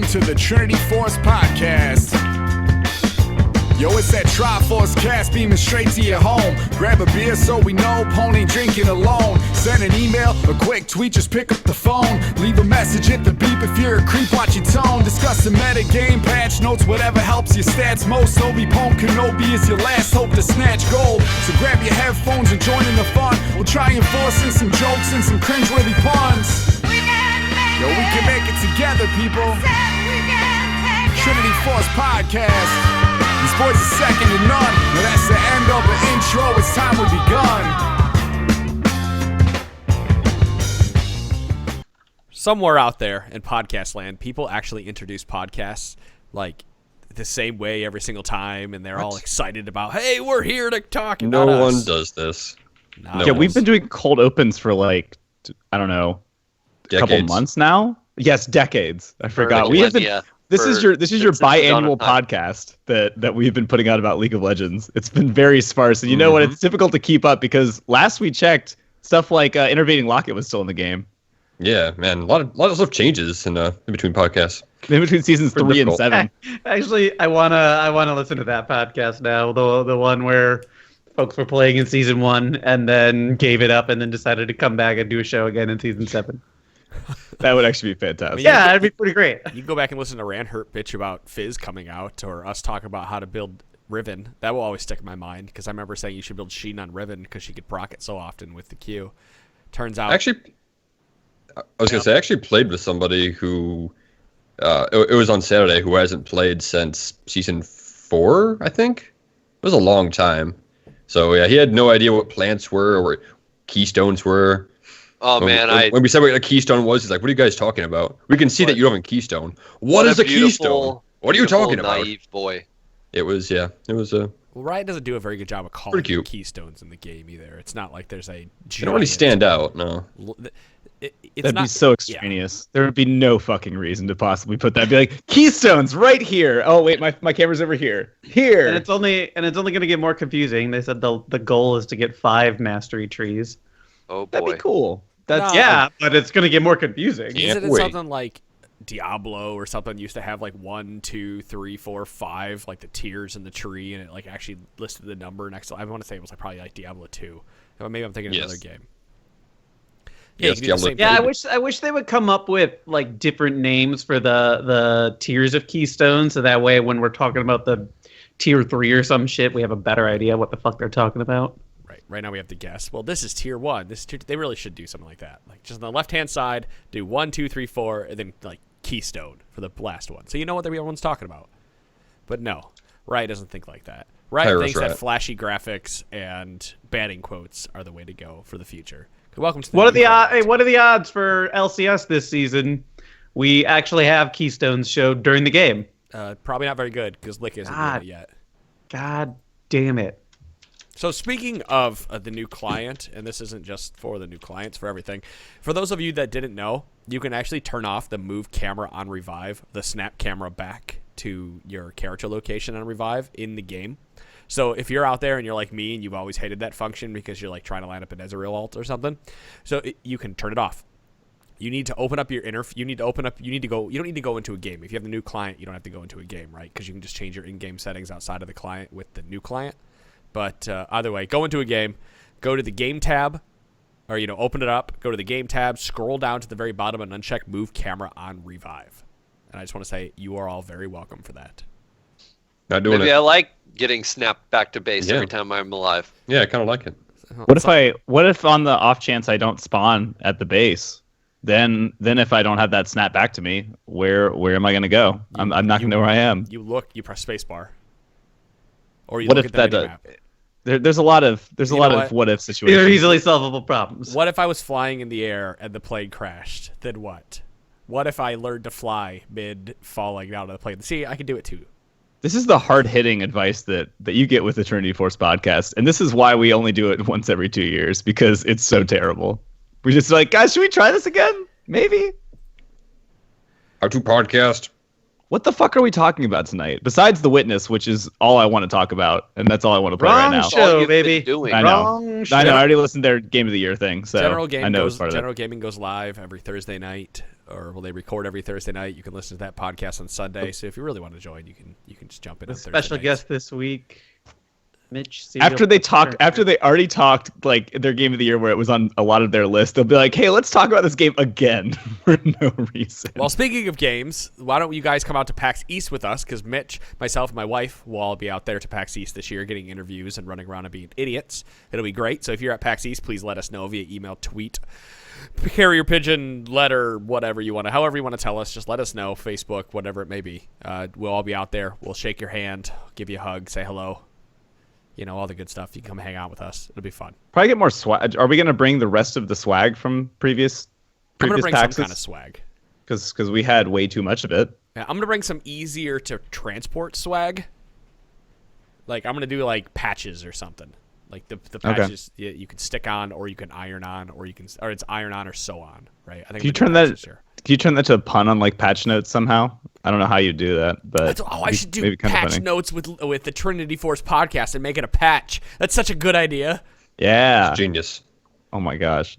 to the Trinity Force Podcast. Yo, it's that Triforce cast beaming straight to your home. Grab a beer so we know Pone ain't drinking alone. Send an email, a quick tweet, just pick up the phone. Leave a message, hit the beep if you're a creep, watch your tone. Discuss the meta game, patch notes, whatever helps your stats most. Obi-Pone Kenobi is your last hope to snatch gold. So grab your headphones and join in the fun. We'll try and force in some jokes and some cringeworthy puns. Yo, we can make it together, people. Trinity Force Podcast. These boys are second to none. Now that's the end of the intro. It's time we begun. Somewhere out there in podcast land, people actually introduce podcasts like the same way every single time, and they're all excited about, hey, we're here to talk about No one does this. Yeah, we've been doing cold opens for like, I don't know, a couple months now. Yes, decades. I forgot. We have been. This is your biannual podcast that we've been putting out about League of Legends. It's been very sparse, and you know what? It's difficult to keep up because last we checked, stuff like Intervening Locket was still in the game. Yeah, man, a lot of stuff changes in between podcasts. In between seasons 3 and 7. Actually, I wanna listen to that podcast now. The one where folks were playing in season 1 and then gave it up and then decided to come back and do a show again in season 7. That would actually be fantastic. Yeah, that'd be pretty great. You can go back and listen to Hurt bitch about Fizz coming out, or us talking about how to build Riven. That will always stick in my mind, because I remember saying you should build Sheen on Riven because she could proc it so often with the Q. Turns out... Actually, I was going to say, I actually played with somebody who... it was on Saturday, who hasn't played since season 4, I think? It was a long time. So, yeah, he had no idea what plants were or what keystones were. Oh, when we said what a keystone was, he's like, what are you guys talking about? We can see that you don't have a keystone. What is a keystone? What are you talking about? Naive boy. It was. Well, Riot doesn't do a very good job of calling keystones in the game either. It's not like there's a giant... They don't really stand out, no. That'd be so extraneous. Yeah. There would be no fucking reason to possibly put that. Be like, keystones right here. Oh, wait, my camera's over here. Here. And it's only going to get more confusing. They said the goal is to get 5 mastery trees. Oh, boy. That'd be cool. But it's going to get more confusing. Isn't it something like Diablo or something used to have like 1, 2, 3, 4, 5, like the tiers in the tree, and it like actually listed the number next to... I want to say it was like probably like Diablo 2. Maybe I'm thinking of another game. Yeah, I wish they would come up with like different names for the tiers of keystones, so that way when we're talking about the tier 3 or some shit, we have a better idea what the fuck they're talking about. Right now we have to guess. Well, this is tier 1. This is tier 2. They really should do something like that. Like just on the left-hand side, do 1, 2, 3, 4, and then like keystone for the last one. So you know what everyone's talking about. But no, Riot doesn't think like that. Riot thinks that flashy graphics and batting quotes are the way to go for the future. Welcome to the what are the odds for LCS this season? We actually have keystones showed during the game. Probably not very good because Lick isn't doing it yet. God damn it. So speaking of the new client, and this isn't just for the new clients, for everything. For those of you that didn't know, you can actually turn off the move camera on Revive, the snap camera back to your character location on Revive in the game. So if you're out there and you're like me and you've always hated that function because you're like trying to line up an Ezreal ult or something, you can turn it off. You need to open up your you don't need to go into a game. If you have the new client, you don't have to go into a game, right? Because you can just change your in-game settings outside of the client with the new client. But either way, go into a game, go to the game tab, or open it up, go to the game tab, scroll down to the very bottom and uncheck move camera on Revive. And I just want to say you are all very welcome for that. Not doing Maybe it. I like getting snapped back to base every time I'm alive. Yeah, I kind of like it. What if on the off chance I don't spawn at the base? Then if I don't have that snap back to me, where am I going to go? I'm not going to know where I am. You press spacebar. Or you what look if at the that there's a lot of what if situations. They're easily solvable problems. What if I was flying in the air and the plane crashed? Then what? What if I learned to fly mid falling out of the plane? See, I can do it too. This is the hard-hitting advice that you get with the Trinity Force podcast, and this is why we only do it once every 2 years, because it's so terrible. We're just like, guys, should we try this again? Maybe. How to podcast. What the fuck are we talking about tonight? Besides The Witness, which is all I want to talk about, and that's all I want to play right now. Show, baby. I know. I know. I already listened to their Game of the Year thing, so General Gaming goes live every Thursday night, or they record every Thursday night. You can listen to that podcast on Sunday. So if you really want to join, you can just jump in. Special guest this week. Mitch. After they already talked like their Game of the Year where it was on a lot of their list, they'll be like, "Hey, let's talk about this game again for no reason." Well, speaking of games, why don't you guys come out to PAX East with us? Because Mitch, myself, and my wife will all be out there to PAX East this year, getting interviews and running around and being idiots. It'll be great. So if you're at PAX East, please let us know via email, tweet, carrier pigeon, letter, whatever you want to, however you want to tell us. Just let us know. Facebook, whatever it may be. We'll all be out there. We'll shake your hand, give you a hug, say hello. You know, all the good stuff. You can come hang out with us. It'll be fun. Probably get more swag. Are we going to bring the rest of the swag from previous I'm going to bring PAXs? some kind of swag. Because we had way too much of it. Yeah, I'm going to bring some easier to transport swag. Like, I'm going to do, like, patches or something. Like, the patches you can stick on, or you can iron on, or it's iron on or sew on, right? I think can you turn that to a pun on, like, patch notes somehow? I don't know how you do that, but I should do patch notes with the Trinity Force podcast and make it a patch. That's such a good idea. Yeah, it's genius. Oh my gosh!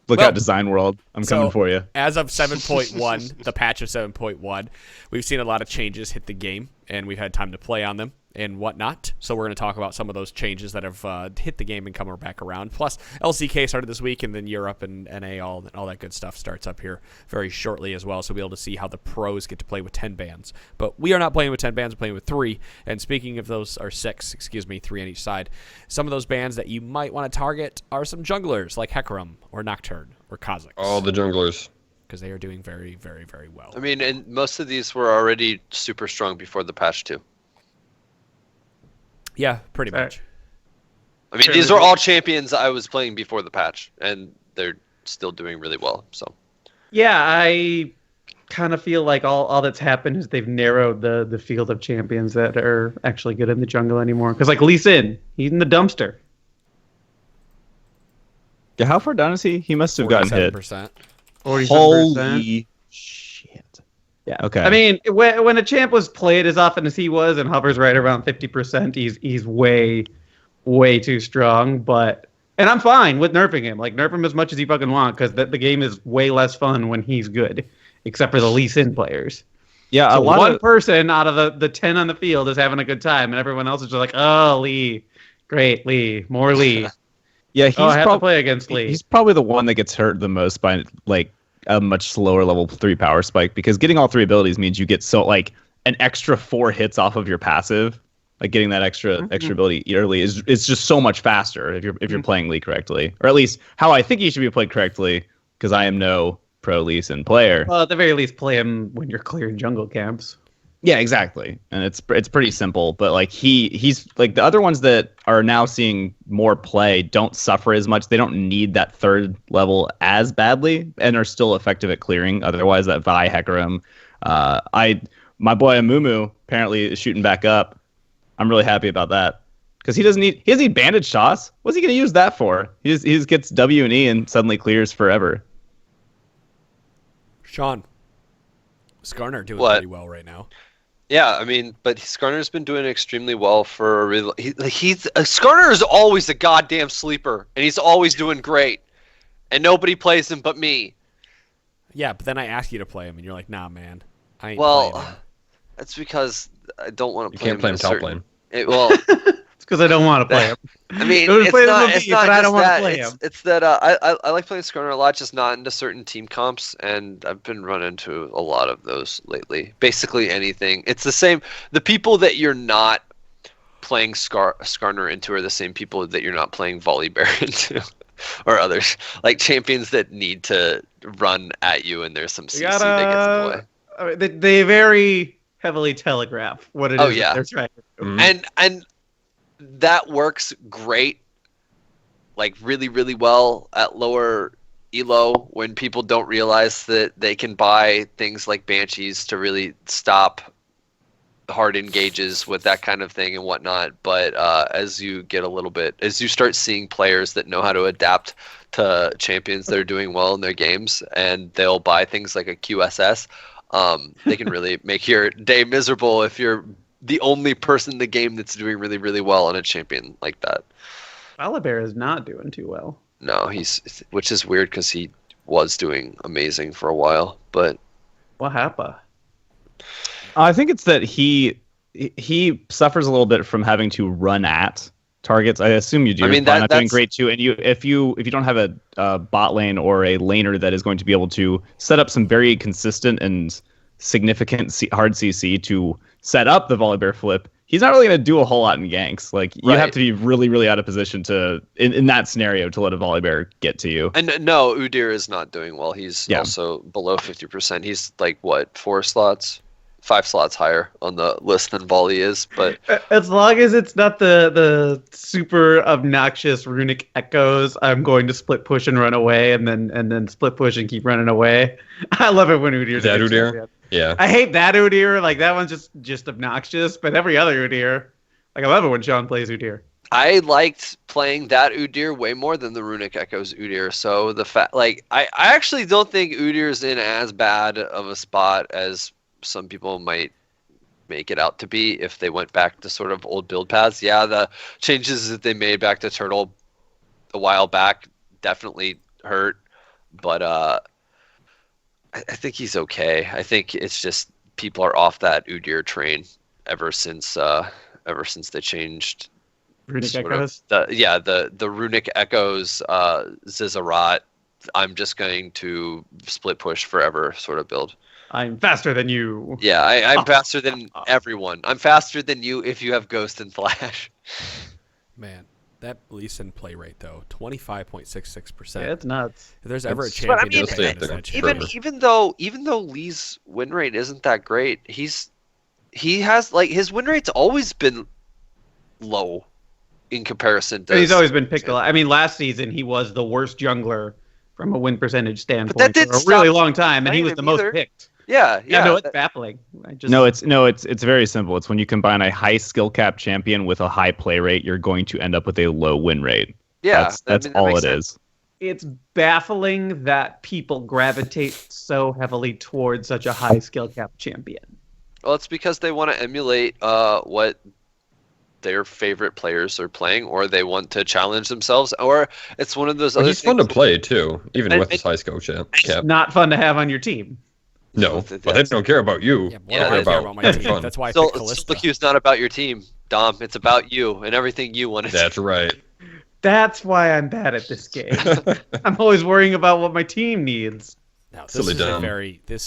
Look out, Design World! I'm coming for you. As of 7.1, the patch of 7.1, we've seen a lot of changes hit the game, and we've had time to play on them and whatnot. So we're going to talk about some of those changes that have hit the game and come back around. Plus, LCK started this week, and then Europe and NA, all that good stuff starts up here very shortly as well. So we'll be able to see how the pros get to play with 10 bands. But we are not playing with 10 bands, we're playing with 3. And speaking of those, or 6, 3 on each side. Some of those bands that you might want to target are some junglers like Hiccups or Nocturne or Kha'Zix. All the junglers. Because they are doing very, very, very well. I mean, and most of these were already super strong before the patch too. Yeah, pretty much. I mean, these are all champions I was playing before the patch, and they're still doing really well. So, yeah, I kind of feel like all that's happened is they've narrowed the field of champions that are actually good in the jungle anymore. Because like Lee Sin, he's in the dumpster. Yeah, how far down is he? He must have gotten hit. 47%. Holy shit. Yeah. Okay. I mean, when a champ was played as often as he was and hovers right around 50%, he's way, way too strong. And I'm fine with nerfing him. Like, nerf him as much as you fucking want, because the game is way less fun when he's good, except for the Lee Sin players. Yeah, so one person out of the 10 on the field is having a good time, and everyone else is just like, oh, Lee. Great, Lee. More Lee. Yeah, I have to play against Lee. He's probably the one that gets hurt the most by, like, a much slower level 3 power spike, because getting all 3 abilities means you get an extra 4 hits off of your passive. Like, getting that extra ability early is just so much faster if you're playing Lee correctly, or at least how I think he should be played correctly, because I am no pro Lee Sin player. Well, at the very least, play him when you're clearing jungle camps. Yeah, exactly, and it's pretty simple. But like he's like the other ones that are now seeing more play don't suffer as much. They don't need that 3rd level as badly, and are still effective at clearing. Otherwise, that Vi Hecarim, my boy Amumu apparently is shooting back up. I'm really happy about that, because he doesn't need bandage toss. What's he going to use that for? He just gets W and E and suddenly clears forever. Sean, Skarner doing pretty well right now. Yeah, I mean, but Skarner's been doing extremely well for a really. Skarner is always a goddamn sleeper, and he's always doing great, and nobody plays him but me. Yeah, but then I ask you to play him, and you're like, "Nah, man, I ain't playing him." That's because I don't want to play him. You can't play him top lane. It's because I don't want to play him. I mean, it's not I don't want to play him. It's that I like playing Skarner a lot, just not into certain team comps, and I've been running into a lot of those lately. Basically anything. It's the same. The people that you're not playing Skarner into are the same people that you're not playing Volibear into, or others. Like champions that need to run at you, and there's some CC that gets in the way. They very heavily telegraph what it is that they're trying to do. And that works great, like really, really well at lower elo, when people don't realize that they can buy things like Banshees to really stop hard engages with that kind of thing and whatnot. But as you start seeing players that know how to adapt to champions that are doing well in their games, and they'll buy things like a QSS, They can really make your day miserable if you're the only person in the game that's doing really, really well on a champion like that. Volibear is not doing too well. No, which is weird because he was doing amazing for a while, but what happened? I think it's that he suffers a little bit from having to run at targets. I assume you do. I mean, that's doing great too. And if you don't have a bot lane or a laner that is going to be able to set up some very consistent and significant hard CC to set up the Volibear flip, he's not really going to do a whole lot in ganks. Like you have to be really, really out of position to in that scenario to let a Volibear get to you. And no, Udyr is not doing well. He's also below 50%. He's like what, 5 slots higher on the list than Volley is, but as long as it's not the super obnoxious runic echoes, I'm going to split push and run away, and then split push and keep running away. I love it when Udyr's that Udyr. Yeah, I hate that Udyr. Like that one's just obnoxious, but every other Udyr, like I love it when Sean plays Udyr. I liked playing that Udyr way more than the Runic Echoes Udyr. So the fact, like, I actually don't think Udyr's in as bad of a spot as some people might make it out to be if they went back to sort of old build paths. Yeah, the changes that they made back to Turtle a while back definitely hurt, but I think he's okay. I think it's just people are off that Udyr train ever since they changed Runic Echoes. The Runic Echoes, Zizzarat. I'm just going to split push forever sort of build. I'm faster than you. Yeah, I'm faster than everyone. I'm faster than you if you have Ghost and Flash. Man, that Lee Sin play rate though, 25.66%. Yeah, it's nuts. If there's ever a champion, even though Lee's win rate isn't that great, he has like his win rate's always been low in comparison to. He's always been picked a lot. I mean, last season he was the worst jungler from a win percentage standpoint for a really long time, and he was the most picked. Yeah. No, it's baffling. It's very simple. It's when you combine a high skill cap champion with a high play rate, you're going to end up with a low win rate. Yeah, that's all it is. It's baffling that people gravitate so heavily towards such a high skill cap champion. Well, it's because they want to emulate what their favorite players are playing, or they want to challenge themselves, or it's one of those other things. He's fun to play too, even with his high skill cap. It's not fun to have on your team. No, but they don't care about you. Yeah, I care about my team. That's why I picked Kalista. Solo queue's not about your team, Dom. It's about you and everything you want to do. That's right. That's why I'm bad at this game. I'm always worrying about what my team needs. No, this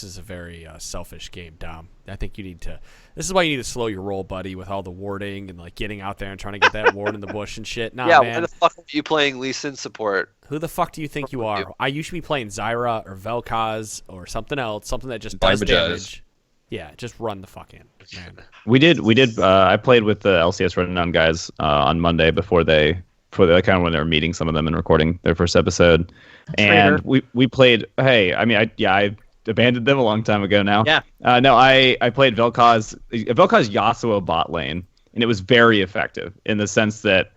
is a very selfish game, Dom. I think you need to. This is why you need to slow your roll, buddy, with all the warding and like getting out there and trying to get that ward in the bush and shit. Nah, man. Why the fuck are you playing Lee Sin support? Who the fuck do you think you are? You should be playing Zyra or Vel'Koz or something else, something that just does damage. Yeah, just run the fuck in, man. We did. I played with the LCS Rundown guys on Monday before they kind of when they were meeting some of them and recording their first episode, and we played. Hey, I mean, I abandoned them a long time ago now. Yeah. No, I played Vel'Koz Yasuo bot lane, and it was very effective in the sense that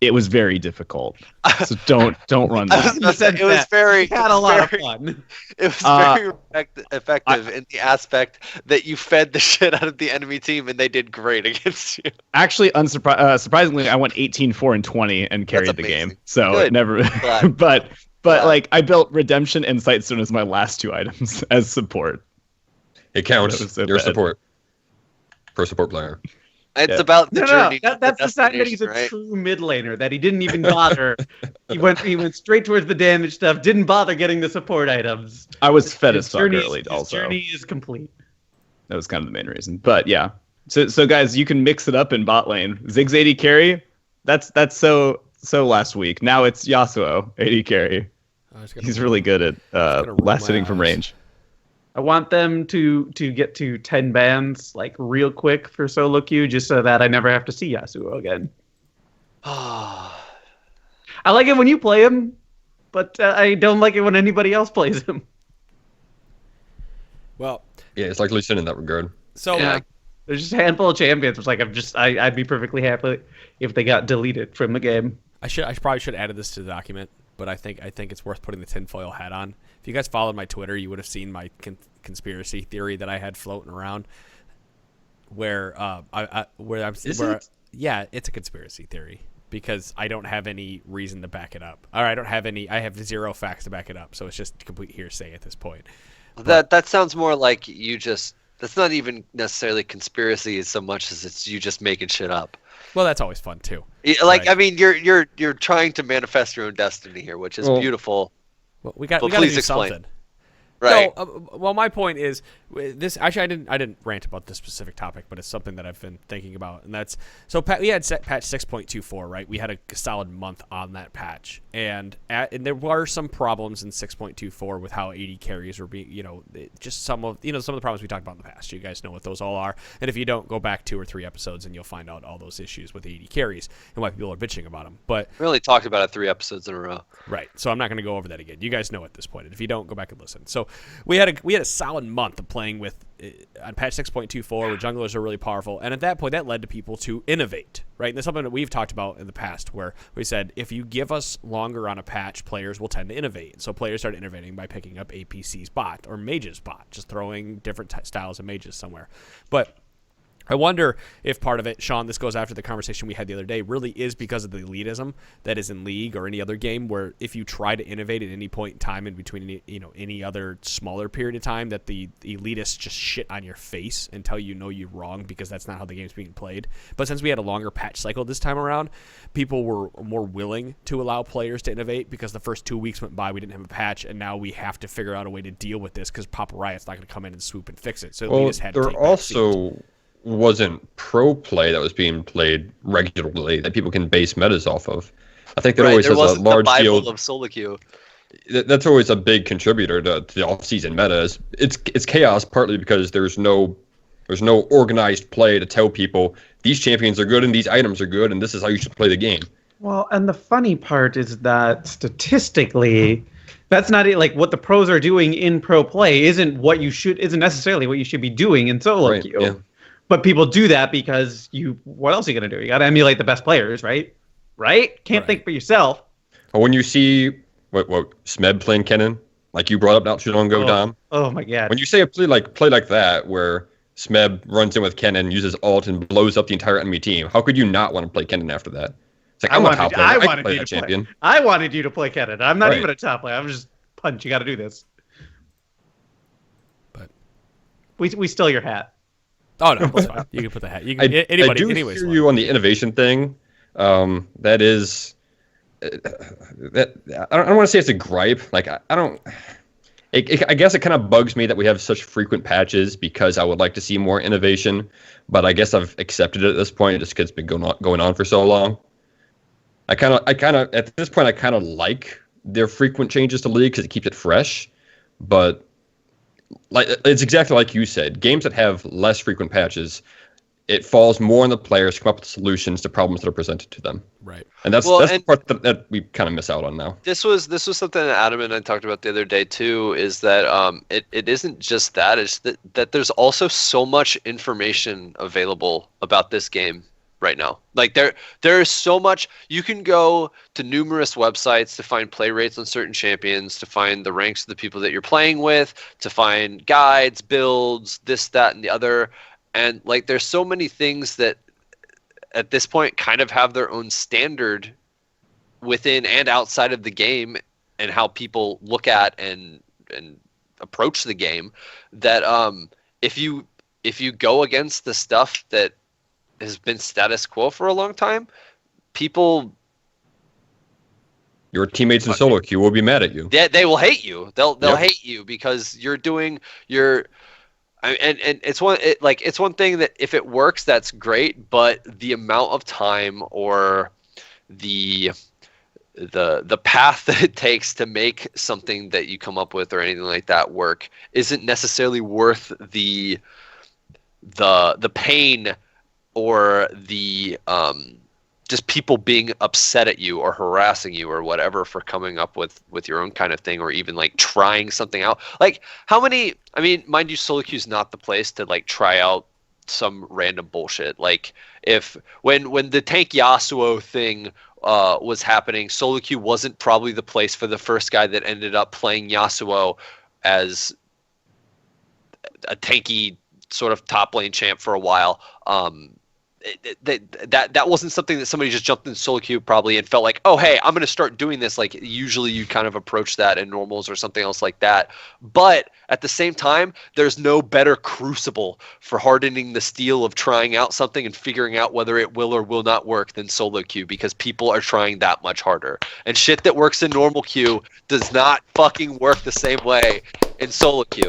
it was very difficult. So don't run that. We had a lot of fun. It was very effective in the aspect that you fed the shit out of the enemy team, and they did great against you. Actually, surprisingly, I went 18-4-20 and carried the game. So Good. It never. But like I built Redemption and Sightstone as my last two items as support. It counts. You're support. Pro support player. It's about the journey. That's the sign that he's a true mid laner. That he didn't even bother. he went straight towards the damage stuff. Didn't bother getting the support items. I was fed as fuck early. Also, his journey is complete. That was kind of the main reason. But yeah, so guys, you can mix it up in bot lane. Ziggs AD carry. That's so last week. Now it's Yasuo AD carry. He's really good at last hitting from range. I want them to get to 10 bans like real quick for solo queue, just so that I never have to see Yasuo again. I like it when you play him, but I don't like it when anybody else plays him. Well, yeah, it's like Lee Sin in that regard. So there's just a handful of champions. It's like I'd be perfectly happy if they got deleted from the game. I probably should have added this to the document, but I think it's worth putting the tinfoil hat on. If you guys followed my Twitter, you would have seen my conspiracy theory that I had floating around, where yeah, it's a conspiracy theory because I don't have any reason to back it up, or I have zero facts to back it up, so it's just complete hearsay at this point. That sounds more like that's not even necessarily conspiracy so much as it's you just making shit up. Well, that's always fun too. I mean, you're trying to manifest your own destiny here, which is beautiful. Well, we got to do something. Right. No, well, my point is this. Actually, I didn't rant about this specific topic, but it's something that I've been thinking about, and that's we had set patch 6.24, right? We had a solid month on that patch, and there were some problems in 6.24 with how AD carries were being, just some of the problems we talked about in the past. You guys know what those all are, and if you don't, go back 2 or 3 episodes, and you'll find out all those issues with AD carries and why people are bitching about them. But we only talked about it 3 episodes in a row, right? So I'm not going to go over that again. You guys know at this point, and if you don't, go back and listen. So we had a solid month of playing with on patch 6.24 where junglers are really powerful, and at that point that led to people to innovate, right? And that's something that we've talked about in the past where we said if you give us longer on a patch, players will tend to innovate. And so players started innovating by picking up APC's bot or Mage's bot, just throwing different styles of mages somewhere. But I wonder if part of it, Sean, this goes after the conversation we had the other day, really is because of the elitism that is in League or any other game where if you try to innovate at any point in time in between any other smaller period of time, that the elitists just shit on your face and tell you you're wrong because that's not how the game's being played. But since we had a longer patch cycle this time around, people were more willing to allow players to innovate because the first 2 weeks went by, we didn't have a patch, and now we have to figure out a way to deal with this because Papa Riot's not going to come in and swoop and fix it. So elitists had to take back seat. Wasn't pro play that was being played regularly that people can base metas off of. I think that always has a large deal of solo queue. That's always a big contributor to the off-season meta. It's chaos partly because there's no organized play to tell people these champions are good and these items are good and this is how you should play the game. Well, and the funny part is that statistically, that's not it. Like what the pros are doing in pro play isn't necessarily what you should be doing in solo queue. Yeah. But people do that because what else are you going to do? You got to emulate the best players, right? Can't think for yourself. When you see what Smeb playing Kennen, like you brought up not too long ago, Dom. Oh my God. When you say a play like that, where Smeb runs in with Kennen, uses ult, and blows up the entire enemy team, how could you not want to play Kennen after that? It's like, I'm a top player. I can play that champion. I wanted you to play Kennen. I'm not even a top player. I'm just punch. You got to do this. But we steal your hat. Oh no, that's fine. You can put the hat. Anybody. I do hear you on the innovation thing. That is, that I don't want to say it's a gripe. Like I don't. I guess it kind of bugs me that we have such frequent patches because I would like to see more innovation. But I guess I've accepted it at this point just because it's been going on for so long. I kind of at this point I kind of like their frequent changes to League because it keeps it fresh, but. Like it's exactly like you said. Games that have less frequent patches, it falls more on the players to come up with solutions to problems that are presented to them. Right, and that's the part that we kind of miss out on now. This was something that Adam and I talked about the other day too. Is that it isn't just that. It's that there's also so much information available about this game right now. Like there is so much. You can go to numerous websites to find play rates on certain champions, to find the ranks of the people that you're playing with, to find guides, builds, this, that, and the other. And like there's so many things that at this point kind of have their own standard within and outside of the game and how people look at and approach the game that if you go against the stuff that has been status quo for a long time, your teammates in solo queue will be mad at you. They will hate you. They'll hate you because you're doing and it's one thing that if it works, that's great, but the amount of time or the path that it takes to make something that you come up with or anything like that work isn't necessarily worth the pain or the just people being upset at you or harassing you or whatever for coming up with your own kind of thing or even like trying something out. Like how many, I mean, mind you, solo queue's not the place to like try out some random bullshit. Like when the tank Yasuo thing was happening, solo queue wasn't probably the place for the first guy that ended up playing Yasuo as a tanky sort of top lane champ for a while. That wasn't something that somebody just jumped in solo queue probably and felt like, oh, hey, I'm going to start doing this. Like usually you kind of approach that in normals or something else like that. But at the same time, there's no better crucible for hardening the steel of trying out something and figuring out whether it will or will not work than solo queue, because people are trying that much harder. And shit that works in normal queue does not fucking work the same way in solo queue.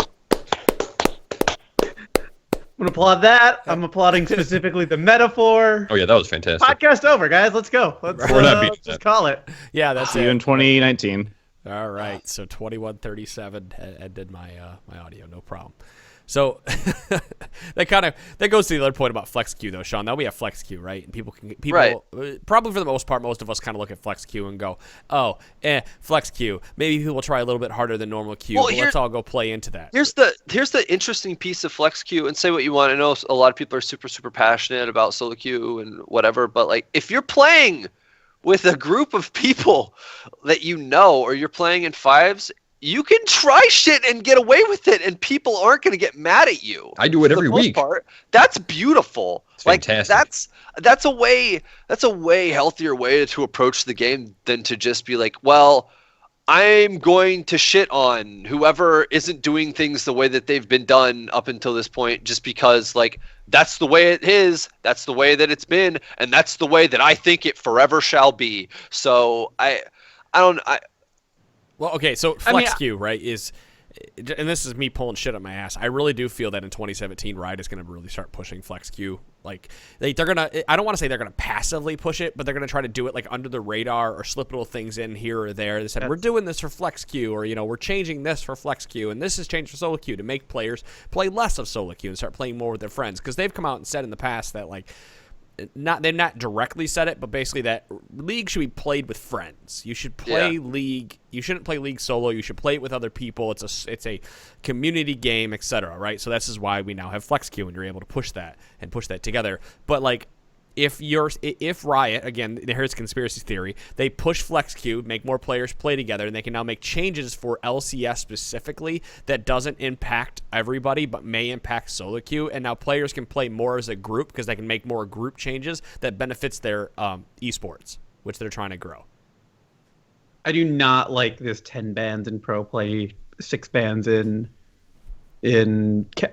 I'm gonna applaud that. I'm applauding specifically the metaphor. Oh yeah, that was fantastic. Podcast over, guys. Let's go. Let's just call it. Yeah, that's See you in 2019. All right, so 2137 ended my my audio, no problem. So that goes to the other point about flex queue though, Sean. Now we have flex queue, right? And people right. Probably for the most part, most of us kind of look at flex queue and go, oh, flex queue. Maybe people try a little bit harder than normal queue. Well, but let's all go play into that. Here's the interesting piece of flex queue, and say what you want. I know a lot of people are super passionate about solo queue and whatever, but like if you're playing with a group of people that you know, or you're playing in fives, you can try shit and get away with it, and people aren't going to get mad at you. I do it every week. That's beautiful. It's fantastic. That's a way healthier way to approach the game than to just be like, well, I'm going to shit on whoever isn't doing things the way that they've been done up until this point, just because like that's the way it is, that's the way that it's been, and that's the way that I think it forever shall be. So Well, okay, so flex queue, right, is, and this is me pulling shit up my ass. I really do feel that in 2017, Riot is going to really start pushing flex queue. Like, they're going to, I don't want to say they're going to passively push it, but they're going to try to do it like under the radar or slip little things in here or there. They said, we're doing this for flex queue, or, we're changing this for flex queue, and this is changed for solo queue to make players play less of solo queue and start playing more with their friends. Because they've come out and said in the past that, like, they've not directly said it, but basically that League should be played with friends. You should play League. You shouldn't play League solo. You should play it with other people. It's a community game, etc. Right? So this is why we now have flex queue, and you're able to push that together. But like, if Riot, again, here's conspiracy theory, they push flex queue, make more players play together, and they can now make changes for LCS specifically that doesn't impact everybody but may impact solo queue, and now players can play more as a group because they can make more group changes that benefits their esports, which they're trying to grow. I do not like this 10 bans in pro play, 6 bans in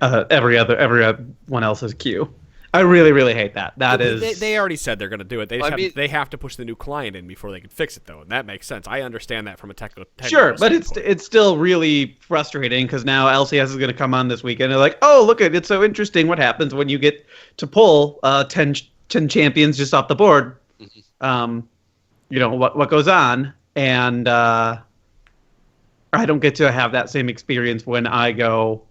everyone else's queue. I really, really hate that. They already said they're going to do it. They have to push the new client in before they can fix it, though, and that makes sense. I understand that from a technical sure, but standpoint. it's still really frustrating because now LCS is going to come on this weekend. And they're like, oh, look, it's so interesting what happens when you get to pull 10 champions just off the board. Mm-hmm. What goes on, and I don't get to have that same experience when I go,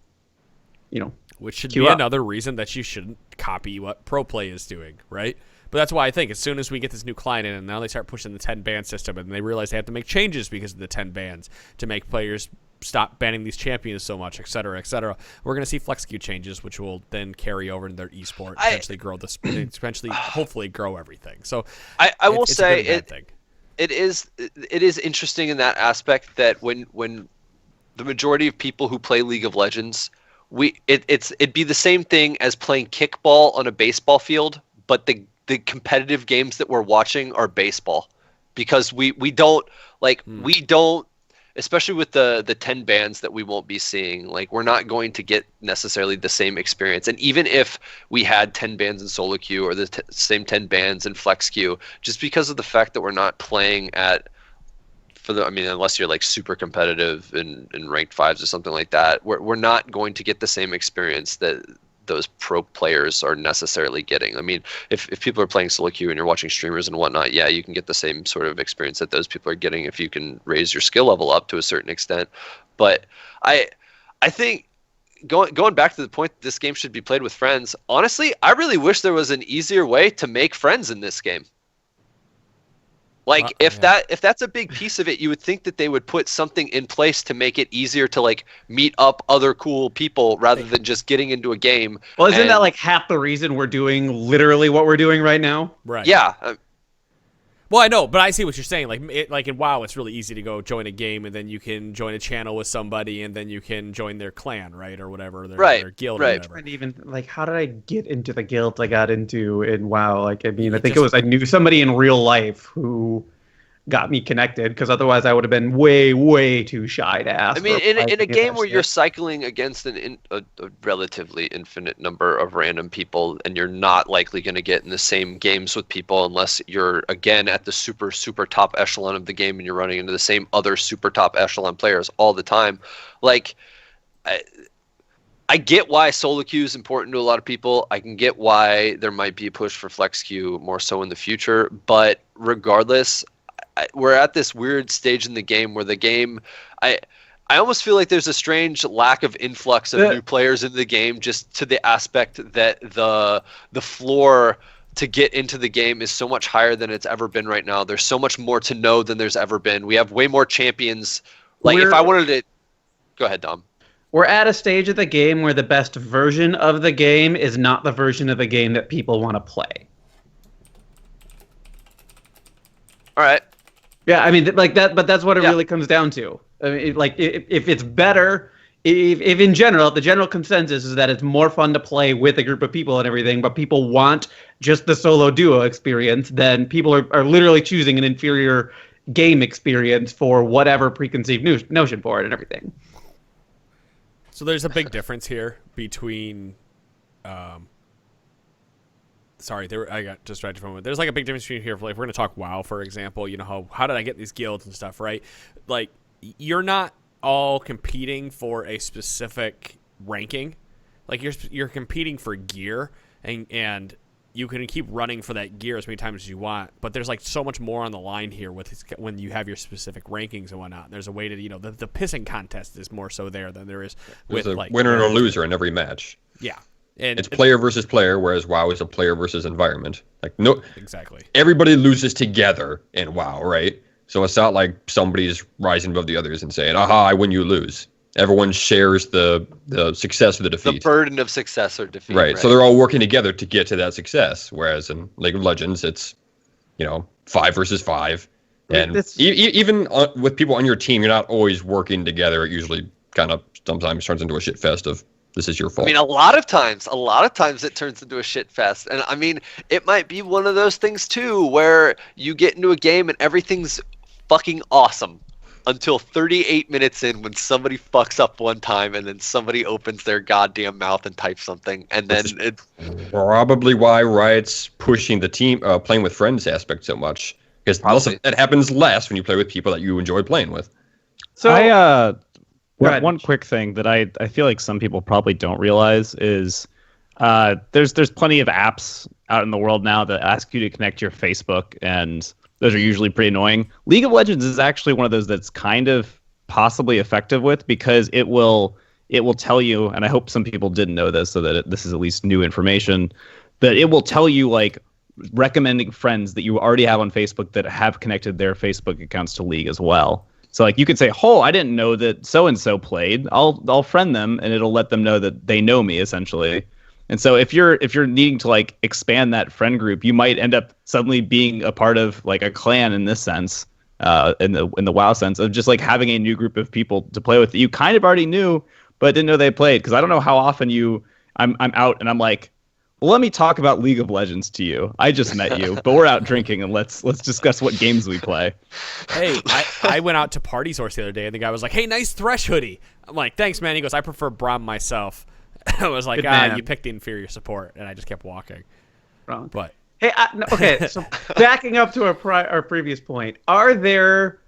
which should be another reason that you shouldn't copy what pro play is doing, right? But that's why I think as soon as we get this new client in, and now they start pushing the 10 ban system, and they realize they have to make changes because of the 10 bans to make players stop banning these champions so much, et cetera, we're going to see flex queue changes, which will then carry over in their esport, eventually hopefully grow everything. So I will say it is interesting in that aspect that when the majority of people who play League of Legends, it'd be the same thing as playing kickball on a baseball field, but the competitive games that we're watching are baseball, because we don't, especially with the 10 bans that we won't be seeing, like we're not going to get necessarily the same experience. And even if we had 10 bans in solo queue or the same 10 bans in flex queue, just because of the fact that we're not playing unless you're like super competitive in ranked fives or something like that, we're not going to get the same experience that those pro players are necessarily getting. I mean, if people are playing solo queue and you're watching streamers and whatnot, yeah, you can get the same sort of experience that those people are getting if you can raise your skill level up to a certain extent. But I think going back to the point that this game should be played with friends, honestly, I really wish there was an easier way to make friends in this game. Like if that's a big piece of it, you would think that they would put something in place to make it easier to like meet up other cool people rather than just getting into a game. Well, isn't that like half the reason we're doing literally what we're doing right now? Right. Yeah. Well, I know, but I see what you're saying. Like in WoW, it's really easy to go join a game, and then you can join a channel with somebody, and then you can join their clan, right, or whatever, their guild, or whatever. And even like, how did I get into the guild I got into in WoW? Like, I mean, I think I knew somebody in real life who got me connected, because otherwise I would have been way too shy to ask. I mean, in a game where you're cycling against a relatively infinite number of random people, and you're not likely going to get in the same games with people unless you're, again, at the super top echelon of the game and you're running into the same other super top echelon players all the time. Like, I get why solo queue is important to a lot of people. I can get why there might be a push for flex queue more so in the future, but regardless, we're at this weird stage in the game where the game, I almost feel like there's a strange lack of influx of new players into the game, just to the aspect that the floor to get into the game is so much higher than it's ever been right now. There's so much more to know than there's ever been. We have way more champions. Like, if I wanted to, go ahead, Dom. We're at a stage of the game where the best version of the game is not the version of the game that people want to play. All right. Yeah, I mean, like that, but that's what it really comes down to. I mean, like, if it's better, if in general, the general consensus is that it's more fun to play with a group of people and everything, but people want just the solo duo experience, then people are literally choosing an inferior game experience for whatever preconceived notion for it and everything. So there's a big difference here between... Sorry, I got distracted from it. There's like a big difference between here. Like, if we're going to talk WoW, for example, you know, how did I get these guilds and stuff, right? Like, you're not all competing for a specific ranking. Like, you're competing for gear, and you can keep running for that gear as many times as you want. But there's like so much more on the line here when you have your specific rankings and whatnot. There's a way to, you know, the pissing contest is more so there than there is with there's a like winner and a loser in every match. Yeah. And it's player versus player, whereas WoW is a player versus environment. Like, no, exactly. Everybody loses together in WoW, right? So it's not like somebody's rising above the others and saying, "Aha, I win, you lose." Everyone shares the success or the defeat. The burden of success or defeat. Right. So they're all working together to get to that success. Whereas in League of Legends, it's, 5 versus 5, and even with people on your team, you're not always working together. It usually kind of sometimes turns into a shit fest of, this is your fault. I mean, a lot of times it turns into a shit fest. And I mean, it might be one of those things too, where you get into a game and everything's fucking awesome until 38 minutes in, when somebody fucks up one time and then somebody opens their goddamn mouth and types something. And then it's probably why Riot's pushing the team, playing with friends aspect so much. Because that happens less when you play with people that you enjoy playing with. So one quick thing that I feel like some people probably don't realize is there's plenty of apps out in the world now that ask you to connect your Facebook, and those are usually pretty annoying. League of Legends is actually one of those that's kind of possibly effective with, because it will tell you, and I hope some people didn't know this, so that this is at least new information, that it will tell you, like, recommending friends that you already have on Facebook that have connected their Facebook accounts to League as well. So, like, you could say, "Oh, I didn't know that so-and-so played. I'll friend them," and it'll let them know that they know me, essentially. And so if you're needing to, like, expand that friend group, you might end up suddenly being a part of, like, a clan in this sense, in the WoW sense, of just, like, having a new group of people to play with that you kind of already knew but didn't know they played. Because I don't know how often I'm out and I'm like, "Well, let me talk about League of Legends to you. I just met you, but we're out drinking, and let's discuss what games we play." Hey, I went out to Party Source the other day, and the guy was like, "Hey, nice Thresh hoodie." I'm like, "Thanks, man." He goes, "I prefer Braum myself." I was like, you picked the inferior support, and I just kept walking. Wrong. But hey, okay, so backing up to our previous point, are there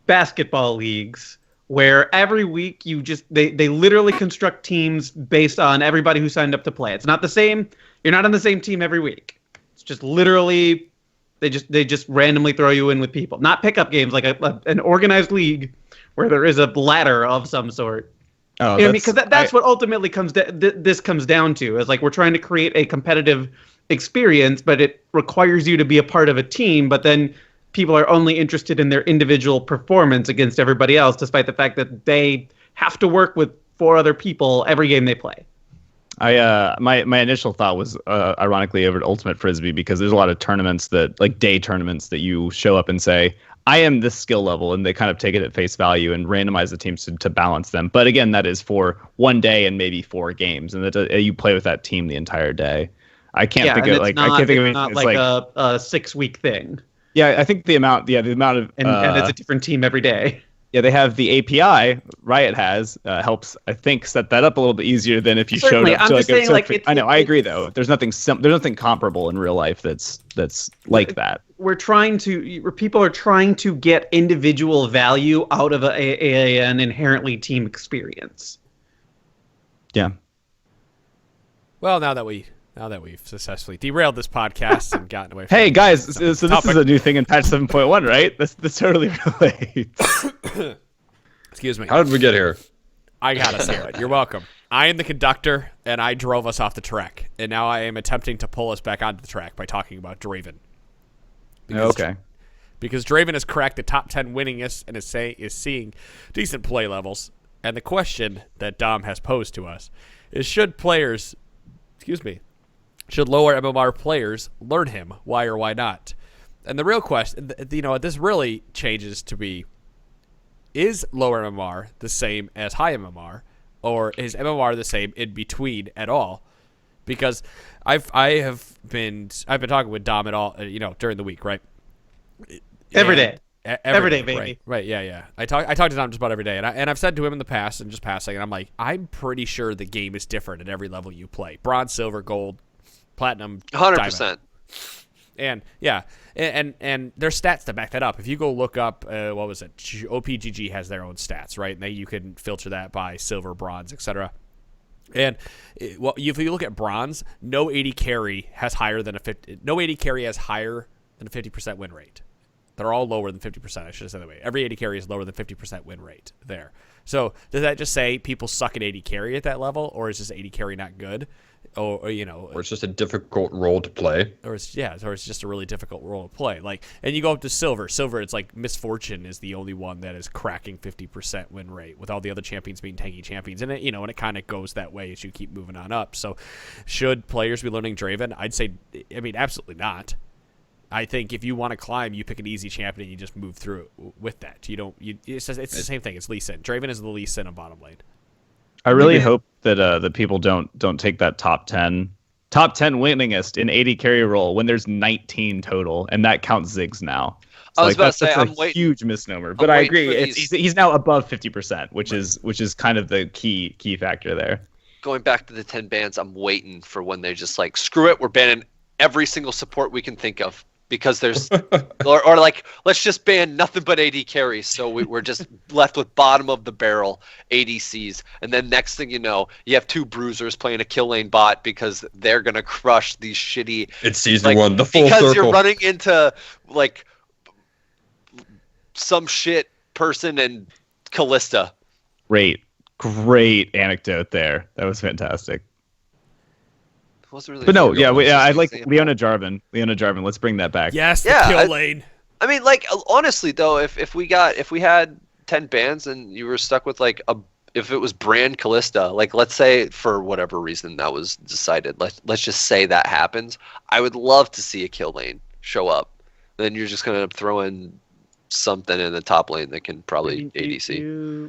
basketball leagues where every week they literally construct teams based on everybody who signed up to play? It's not the same. You're not on the same team every week. It's just literally they just randomly throw you in with people. Not pickup games, like an organized league where there is a ladder of some sort. Oh, because that's what ultimately this comes down to, is like, we're trying to create a competitive experience, but it requires you to be a part of a team. But then people are only interested in their individual performance against everybody else, despite the fact that they have to work with 4 other people every game they play. My initial thought was ironically over to Ultimate Frisbee, because there's a lot of tournaments day tournaments that you show up and say, I am this skill level, and they kind of take it at face value and randomize the teams to balance them. But again, that is for one day and maybe 4 games, and you play with that team the entire day. I can't think of I can't think of anything. Not like a 6-week thing. Yeah, I think the amount of and it's a different team every day. Yeah, they have the API Riot has helps, I think, set that up a little bit easier than if you showed up to I agree though. There's nothing comparable in real life that's like that. People are trying to get individual value out of an inherently team experience. Yeah. Well, now that we've successfully derailed this podcast and gotten away from Hey guys, so this is a new thing in patch 7.1, right? This totally relates. Excuse me. How did we get here? I gotta say it. You're welcome. I am the conductor, and I drove us off the track, and now I am attempting to pull us back onto the track by talking about Draven. Because Draven has cracked the top 10 winningest and is seeing decent play levels. And the question that Dom has posed to us is: should lower MMR players learn him? Why or why not? And the real question, this really changes to be: is lower MMR the same as high MMR, or is MMR the same in between at all? Because I've been talking with Dom at all, during the week, right? Every day, baby. Right, yeah. I talk to Dom just about every day, and I've said to him in the past, and just passing, and I'm like, I'm pretty sure the game is different at every level you play: bronze, silver, gold, platinum, 100%. And yeah, and there's stats to back that up. If you go look up, what was it? OPGG has their own stats, right? And you can filter that by silver, bronze, etc. And if you look at bronze, no AD carry has higher than a 50% win rate. They're all lower than 50%. I should have said that way. Every AD carry is lower than 50% win rate there. So does that just say people suck at AD carry at that level, or is this AD carry not good? Or it's just a difficult role to play, or it's just a really difficult role to play. And you go up to silver. It's like Misfortune is the only one that is cracking 50% win rate, with all the other champions being tanky champions. And it kind of goes that way as you keep moving on up. So, should players be learning Draven? I'd say, absolutely not. I think if you want to climb, you pick an easy champion and you just move through it with that. It's the same thing. It's Lee Sin. Draven is the Lee Sin of bottom lane. I really hope that people don't take that top 10 winningest in AD carry role when there's 19 total, and that counts Ziggs now. So I was about to say, that's a huge misnomer. But I agree, he's now above 50%, which is kind of the key factor there. Going back to the 10 bans, I'm waiting for when they're just like, screw it, we're banning every single support we can think of. Because there's, or let's just ban nothing but AD carries, so we're just left with bottom of the barrel ADCs, and then next thing you know, you have 2 bruisers playing a kill lane bot because they're gonna crush these shitty. It's season 1, the full because circle. You're running into some shit person and Callista. Great anecdote there. That was fantastic. Really, but no, I like Leona Jarvan. Let's bring that back. Yes, the kill lane. Honestly though, if we had 10 bans and you were stuck with if it was brand Callista, let's say for whatever reason that was decided, let's just say that happens, I would love to see a kill lane show up. Then you're just gonna throw in something in the top lane that can probably ADC.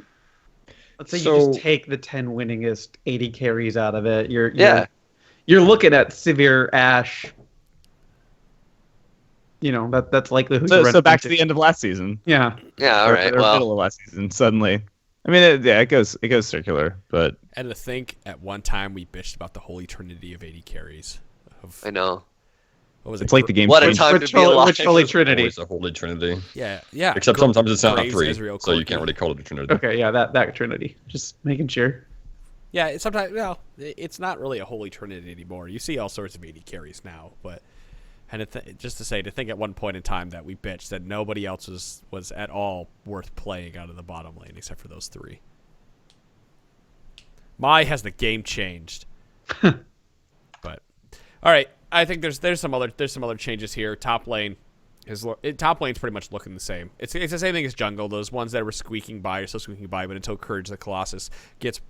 Let's say you just take the 10 winningest AD carries out of it. You're looking at Sivir, Ashe. That's likely who you're so back to the end of last season. Yeah. Yeah. All right. Well, middle of last season. Suddenly, it goes circular. But and to think, at one time we bitched about the holy trinity of AD carries. I know. What was it's like the game. What a time to be alive. Which holy trinity? It's a holy trinity. Yeah. Except sometimes it's not Graves, 3, Ezreal, so you can't really call it a trinity. Okay. Yeah. That trinity. Just making sure. Yeah, sometimes it's not really a holy trinity anymore. You see all sorts of AD carries now, but to think at one point in time that we bitched that nobody else was at all worth playing out of the bottom lane except for those 3. Has the game changed? But all right, I think there's some other changes here. Top lane's pretty much looking the same. It's the same thing as jungle. Those ones that were squeaking by are still squeaking by, but until Courage the Colossus gets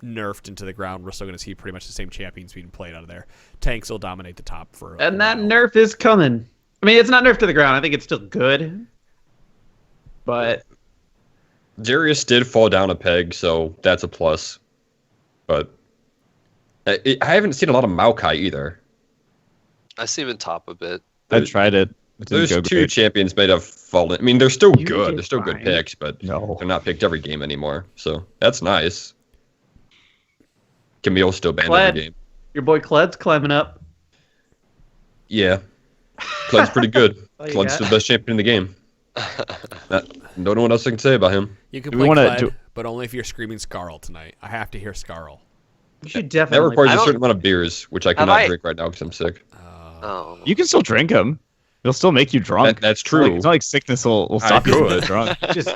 nerfed into the ground, we're still going to see pretty much the same champions being played out of there. Tanks will dominate the top for. And that nerf is coming. I mean, it's not nerfed to the ground. I think it's still good, but Darius did fall down a peg, so that's a plus. But I haven't seen a lot of Maokai either. I see him in top a bit. I tried it. Those two champions may have fallen. I mean, they're still good. They're still good picks, but they're not picked every game anymore. So that's nice. Camille's still banned every game. Your boy Cled's climbing up. Yeah. Cled's pretty good. Cled's the best champion in the game. No one else I can say about him. You can play Cled, but only if you're screaming Scarl tonight. I have to hear Scarl. You should definitely. That requires a certain amount of beers, which I cannot drink right now because I'm sick. You can still drink them. It'll still make you drunk. That's true. It's not like sickness will stop you from being drunk. Just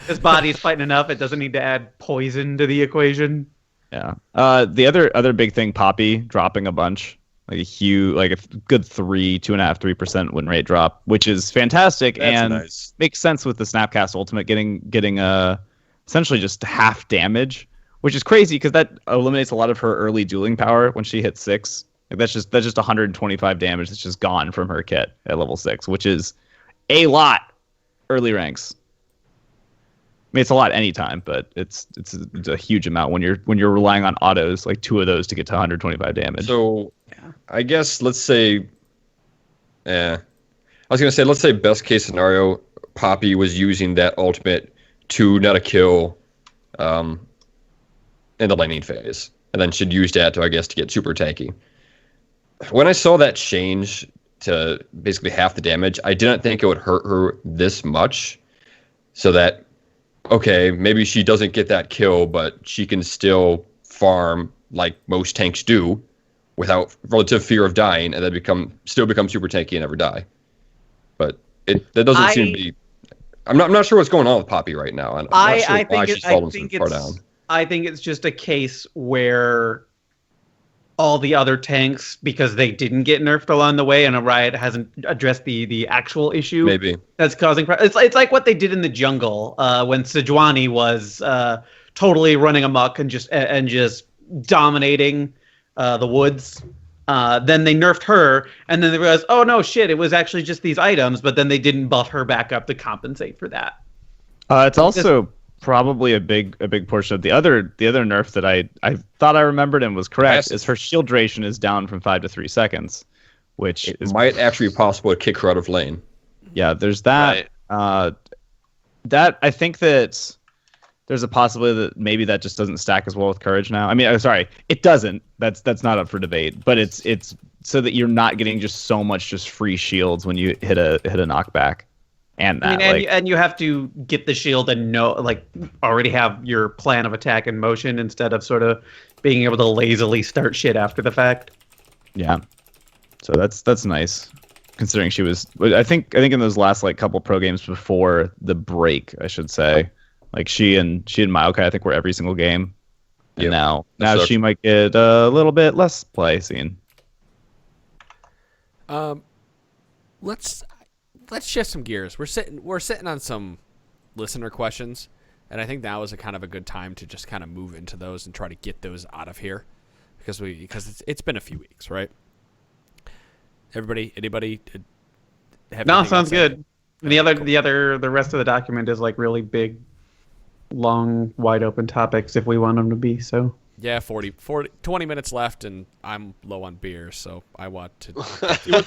his body's fighting enough. It doesn't need to add poison to the equation. Yeah. The other big thing, Poppy dropping a bunch, like a good 2.5-3% win rate drop, which is fantastic. That's and nice. Makes sense with the Snapcast Ultimate getting essentially just half damage, which is crazy because that eliminates a lot of her early dueling power when she hits 6. Like that's just 125 damage that's just gone from her kit at level 6, which is a lot early ranks. I mean, it's a lot anytime, but it's a huge amount when you're relying on autos, like 2 of those to get to 125 damage. So, I guess let's say, let's say best case scenario, Poppy was using that ultimate to net a kill, in the laning phase, and then she'd use that to get super tanky. When I saw that change to basically half the damage, I didn't think it would hurt her this much. So that, okay, maybe she doesn't get that kill, but she can still farm like most tanks do without relative fear of dying, and then still become super tanky and never die. But that doesn't seem to be. I'm not sure what's going on with Poppy right now. I'm not sure why she's fallen so far down. I think it's just a case where all the other tanks, because they didn't get nerfed along the way, and a Riot hasn't addressed the actual issue. Maybe that's causing. It's like what they did in the jungle when Sejuani was totally running amok and just dominating the woods. Then they nerfed her, and then they realized, oh no, shit, it was actually just these items. But then they didn't buff her back up to compensate for that. It's also probably a big portion of the other nerf that I thought I remembered and was correct is her shield duration is down from 5 to 3 seconds, which might actually be possible to kick her out of lane. Yeah, there's that. Right. That I think that there's a possibility that maybe that just doesn't stack as well with courage now. I mean, sorry, it doesn't. That's not up for debate. But it's so that you're not getting just so much just free shields when you hit a knockback. And that, and you have to get the shield and already have your plan of attack in motion instead of sort of being able to lazily start shit after the fact. Yeah, so that's nice, considering she was. I think in those last couple pro games before the break, I should say, she and Maokai, I think were every single game. And now she might get a little bit less play seen. Let's shift some gears. We're sitting on some listener questions, and I think now is a kind of a good time to just kind of move into those and try to get those out of here because it's been a few weeks, right? Anybody have No, sounds good. And the rest of the document is really big, long, wide open topics if we want them to be, so. Yeah, 20 minutes left, and I'm low on beer, so I want to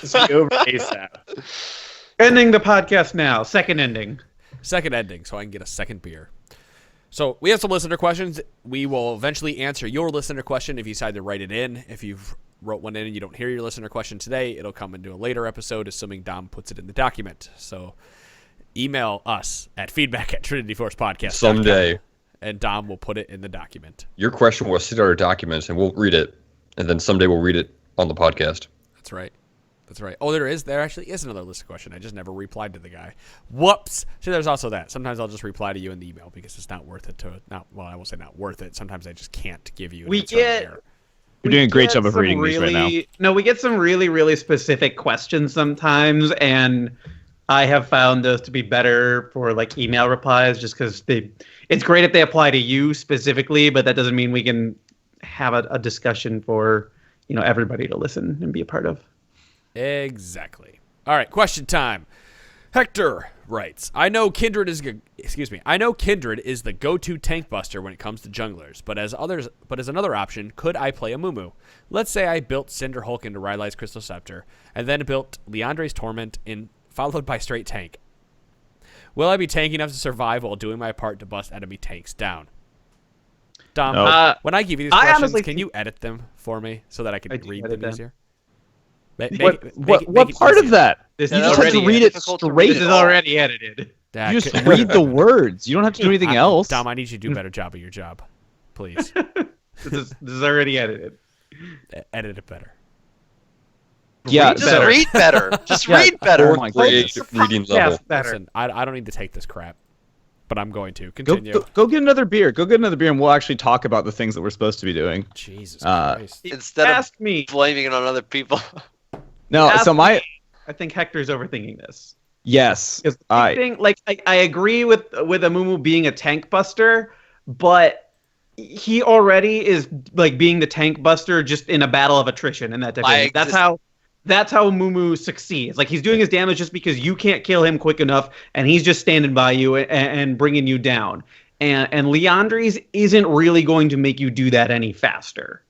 see over ASAP. Ending the podcast now. Second ending, so I can get a second beer. So we have some listener questions. We will eventually answer your listener question if you decide to write it in. If you've wrote one in and you don't hear your listener question today, it'll come into a later episode, assuming Dom puts it in the document. So email us at feedback@trinityforcepodcast.com someday, and Dom will put it in the document. Your question will sit on our documents, and we'll read it, and then someday we'll read it on the podcast. That's right. Oh, there actually is another listener question. I just never replied to the guy. Whoops. See, there's also that. Sometimes I'll just reply to you in the email because it's not worth it I won't say not worth it. Sometimes I just can't give you an answer there. You're doing a great job of reading these right now. No, we get some really, really specific questions sometimes, and I have found those to be better for like email replies, just because it's great if they apply to you specifically, but that doesn't mean we can have a discussion for everybody to listen and be a part of. Exactly. All right, question time. Hector writes, I know Kindred is the go-to tank buster when it comes to junglers, but as another option, could I play a Mumu? Let's say I built Cinderhulk into Rylai's Crystal Scepter, and then built Liandry's Torment followed by straight tank. Will I be tanky enough to survive while doing my part to bust enemy tanks down? Dom, when I give you these questions, can you edit them for me so that I can read them easier? What part of that? You just have to read it straight. This is already edited. You just read the words. You don't have to do anything else. Dom, I need you to do a better job of your job, please. This is already edited. Edit it better. Yeah, just read better. Just read better. Oh my God. Reading level. Listen, I don't need to take this crap, but I'm going to continue. Go get another beer. Go get another beer, and we'll actually talk about the things that we're supposed to be doing. Jesus Christ! Instead of blaming it on other people. No, I think Hector's overthinking this. Yes, I agree with Amumu being a tank buster, but he already is like being the tank buster just in a battle of attrition and that type of thing. That's how Amumu succeeds. Like he's doing his damage just because you can't kill him quick enough, and he's just standing by you and bringing you down. And Liandry's isn't really going to make you do that any faster.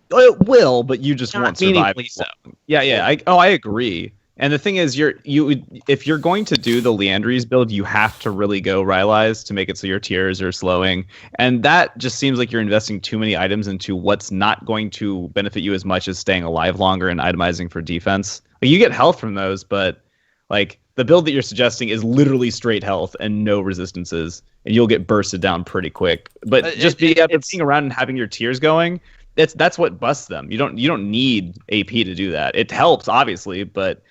It will, but you just won't survive. So. Yeah. I agree. And the thing is, if you're going to do the Liandry's build, you have to really go Rylai's to make it so your tiers are slowing. And that just seems like you're investing too many items into what's not going to benefit you as much as staying alive longer and itemizing for defense. Like, you get health from those, but like the build that you're suggesting is literally straight health and no resistances, and you'll get bursted down pretty quick. But being around and having your tiers going. That's what busts them. You don't need AP to do that. It helps obviously, but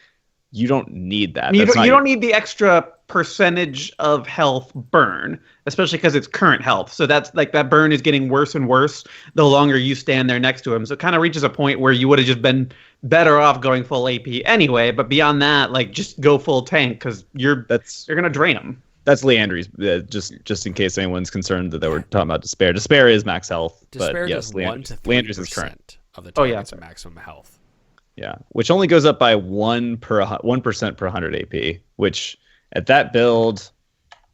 you don't need that. You don't need the extra percentage of health burn, especially because it's current health. So that's like that burn is getting worse and worse the longer you stand there next to him. So it kind of reaches a point where you would have just been better off going full AP anyway. But beyond that, like just go full tank because you're gonna drain him. That's Liandry's, just in case anyone's concerned that they were talking about Despair. Despair is max health, Despair but yes, Liandry's is current of the target's maximum health. Yeah, which only goes up by 1% per 100 AP, which at that build,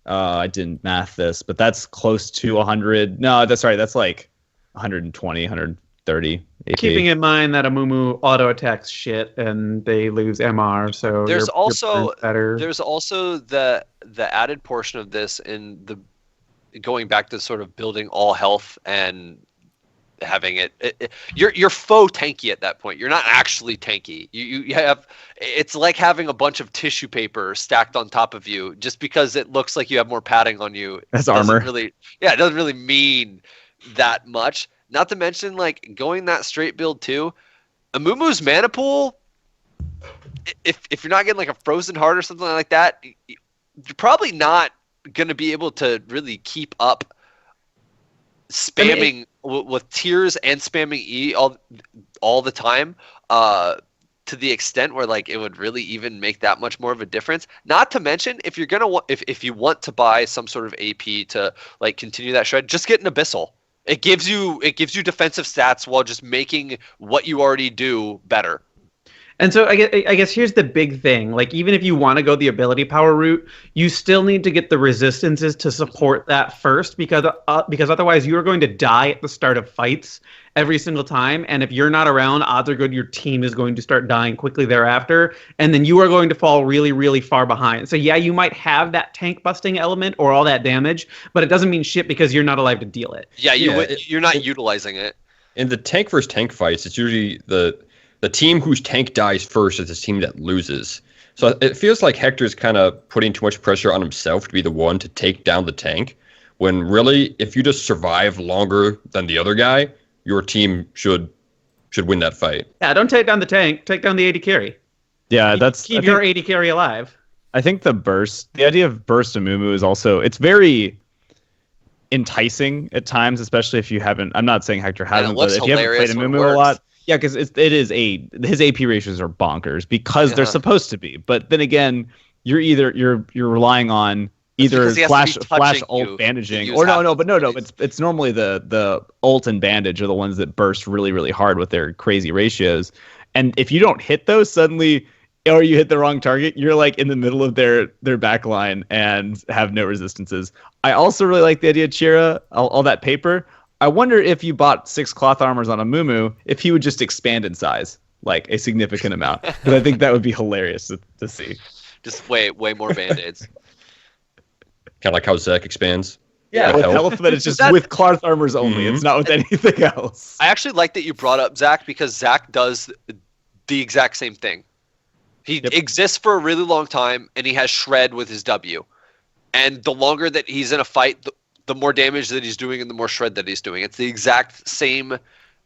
I didn't math this, but that's close to 100. No, that's right. That's like 120, 130 AP. Keeping in mind that Amumu auto attacks shit and they lose MR, so there's also the added portion of this in the going back to sort of building all health and having you're faux tanky at that point. You're not actually tanky. You have, it's like having a bunch of tissue paper stacked on top of you just because it looks like you have more padding on you. That's armor. It doesn't really mean that much. Not to mention, like, going that straight build too, Amumu's mana pool, if you're not getting like a frozen heart or something like that, you're probably not going to be able to really keep up spamming with tiers and spamming E all the time to the extent where like it would really even make that much more of a difference. Not to mention, if you're gonna if you want to buy some sort of AP to like continue that shred, just get an Abyssal. It gives you defensive stats while just making what you already do better. And so I guess here's the big thing. Like, even if you want to go the ability power route, you still need to get the resistances to support that first, because otherwise you are going to die at the start of fights every single time. And if you're not around, odds are good your team is going to start dying quickly thereafter. And then you are going to fall really, really far behind. So yeah, you might have that tank busting element or all that damage, but it doesn't mean shit because you're not alive to deal it. Yeah, you're not utilizing it. In the tank versus tank fights, it's usually the team whose tank dies first is the team that loses. So it feels like Hector's kind of putting too much pressure on himself to be the one to take down the tank, when really, if you just survive longer than the other guy, your team should win that fight. Yeah, don't take down the tank. Take down the AD carry. Yeah, keep your AD carry alive. I think the idea of burst Amumu is also, it's very enticing at times, especially if you haven't, I'm not saying Hector hasn't, but if you haven't played Amumu a lot. Yeah, because his AP ratios are bonkers because they're supposed to be. But then again, you're relying on either flash ult bandaging or no. It's normally the ult and bandage are the ones that burst really, really hard with their crazy ratios. And if you don't hit those suddenly, or you hit the wrong target, you're like in the middle of their back line and have no resistances. I also really like the idea of Chira, all that paper. I wonder if you bought 6 cloth armors on a Mumu, if he would just expand in size, like a significant amount. Because I think that would be hilarious to see. Just way more band-aids. Kind of like how Zach expands. Yeah, with health, but it's just with cloth armors only. It's not with anything else. I actually like that you brought up Zach, because Zach does the exact same thing. He exists for a really long time, and he has shred with his W. And the longer that he's in a fight, the more damage that he's doing and the more shred that he's doing. It's the exact same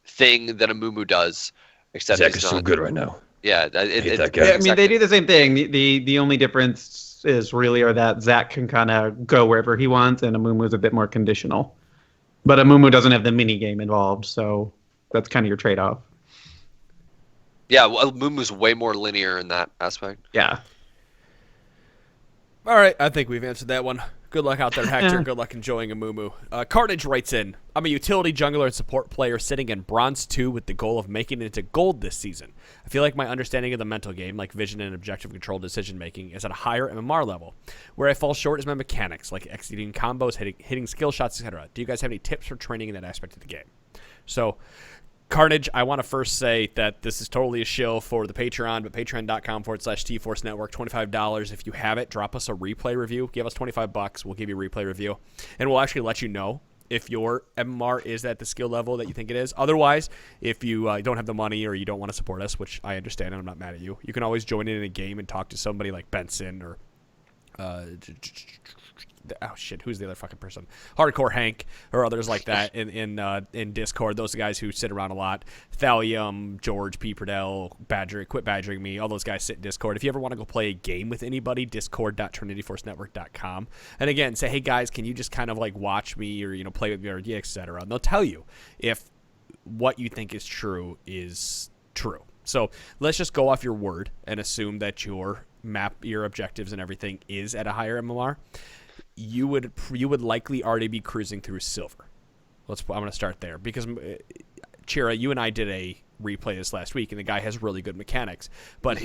thing that a Mumu does. Except Zach is so good right now. Yeah, I mean, they do the same thing. The only difference is really that Zach can kind of go wherever he wants, and a Mumu is a bit more conditional. But a Mumu doesn't have the mini game involved, so that's kind of your trade-off. Yeah, well, Mumu's way more linear in that aspect. Yeah. All right, I think we've answered that one. Good luck out there, Hector. Good luck enjoying a Mumu. Carnage writes in, I'm a utility jungler and support player sitting in Bronze 2 with the goal of making it into Gold this season. I feel like my understanding of the mental game, like vision and objective control decision-making, is at a higher MMR level. Where I fall short is my mechanics, like executing combos, hitting skill shots, etc. Do you guys have any tips for training in that aspect of the game? So, Carnage, I want to first say that this is totally a shill for the Patreon, but patreon.com/TForce Network, $25. If you have it, drop us a replay review. Give us $25. We'll give you a replay review. And we'll actually let you know if your MMR is at the skill level that you think it is. Otherwise, if you don't have the money or you don't want to support us, which I understand and I'm not mad at you, you can always join in a game and talk to somebody like Benson or who's the other fucking person? Hardcore Hank or others like that in Discord. Those guys who sit around a lot. Thallium, George, P. Purdell, quit badgering me. All those guys sit in Discord. If you ever want to go play a game with anybody, discord.trinityforcenetwork.com. And again, say, hey guys, can you just kind of like watch me or play with me or etc. And they'll tell you if what you think is true is true. So let's just go off your word and assume that your objectives and everything is at a higher MMR. You would likely already be cruising through silver. I'm going to start there because Chira, you and I did a replay this last week, and the guy has really good mechanics, but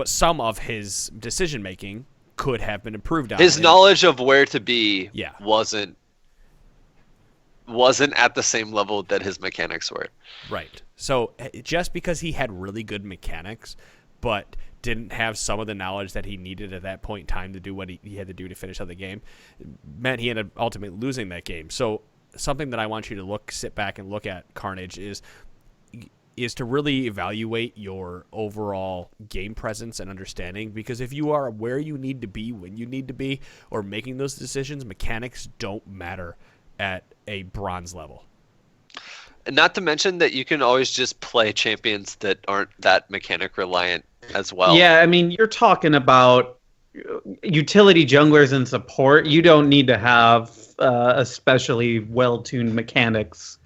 some of his decision making could have been improved on. His knowledge of where to be wasn't at the same level that his mechanics were. Right. So just because he had really good mechanics, but didn't have some of the knowledge that he needed at that point in time to do what he had to do to finish out the game, meant he ended up ultimately losing that game. So something that I want you to sit back and look at, Carnage, is to really evaluate your overall game presence and understanding, because if you are where you need to be when you need to be or making those decisions, mechanics don't matter at a bronze level. And not to mention that you can always just play champions that aren't that mechanic reliant as well. Yeah, I mean, you're talking about utility junglers and support. You don't need to have especially well-tuned mechanics.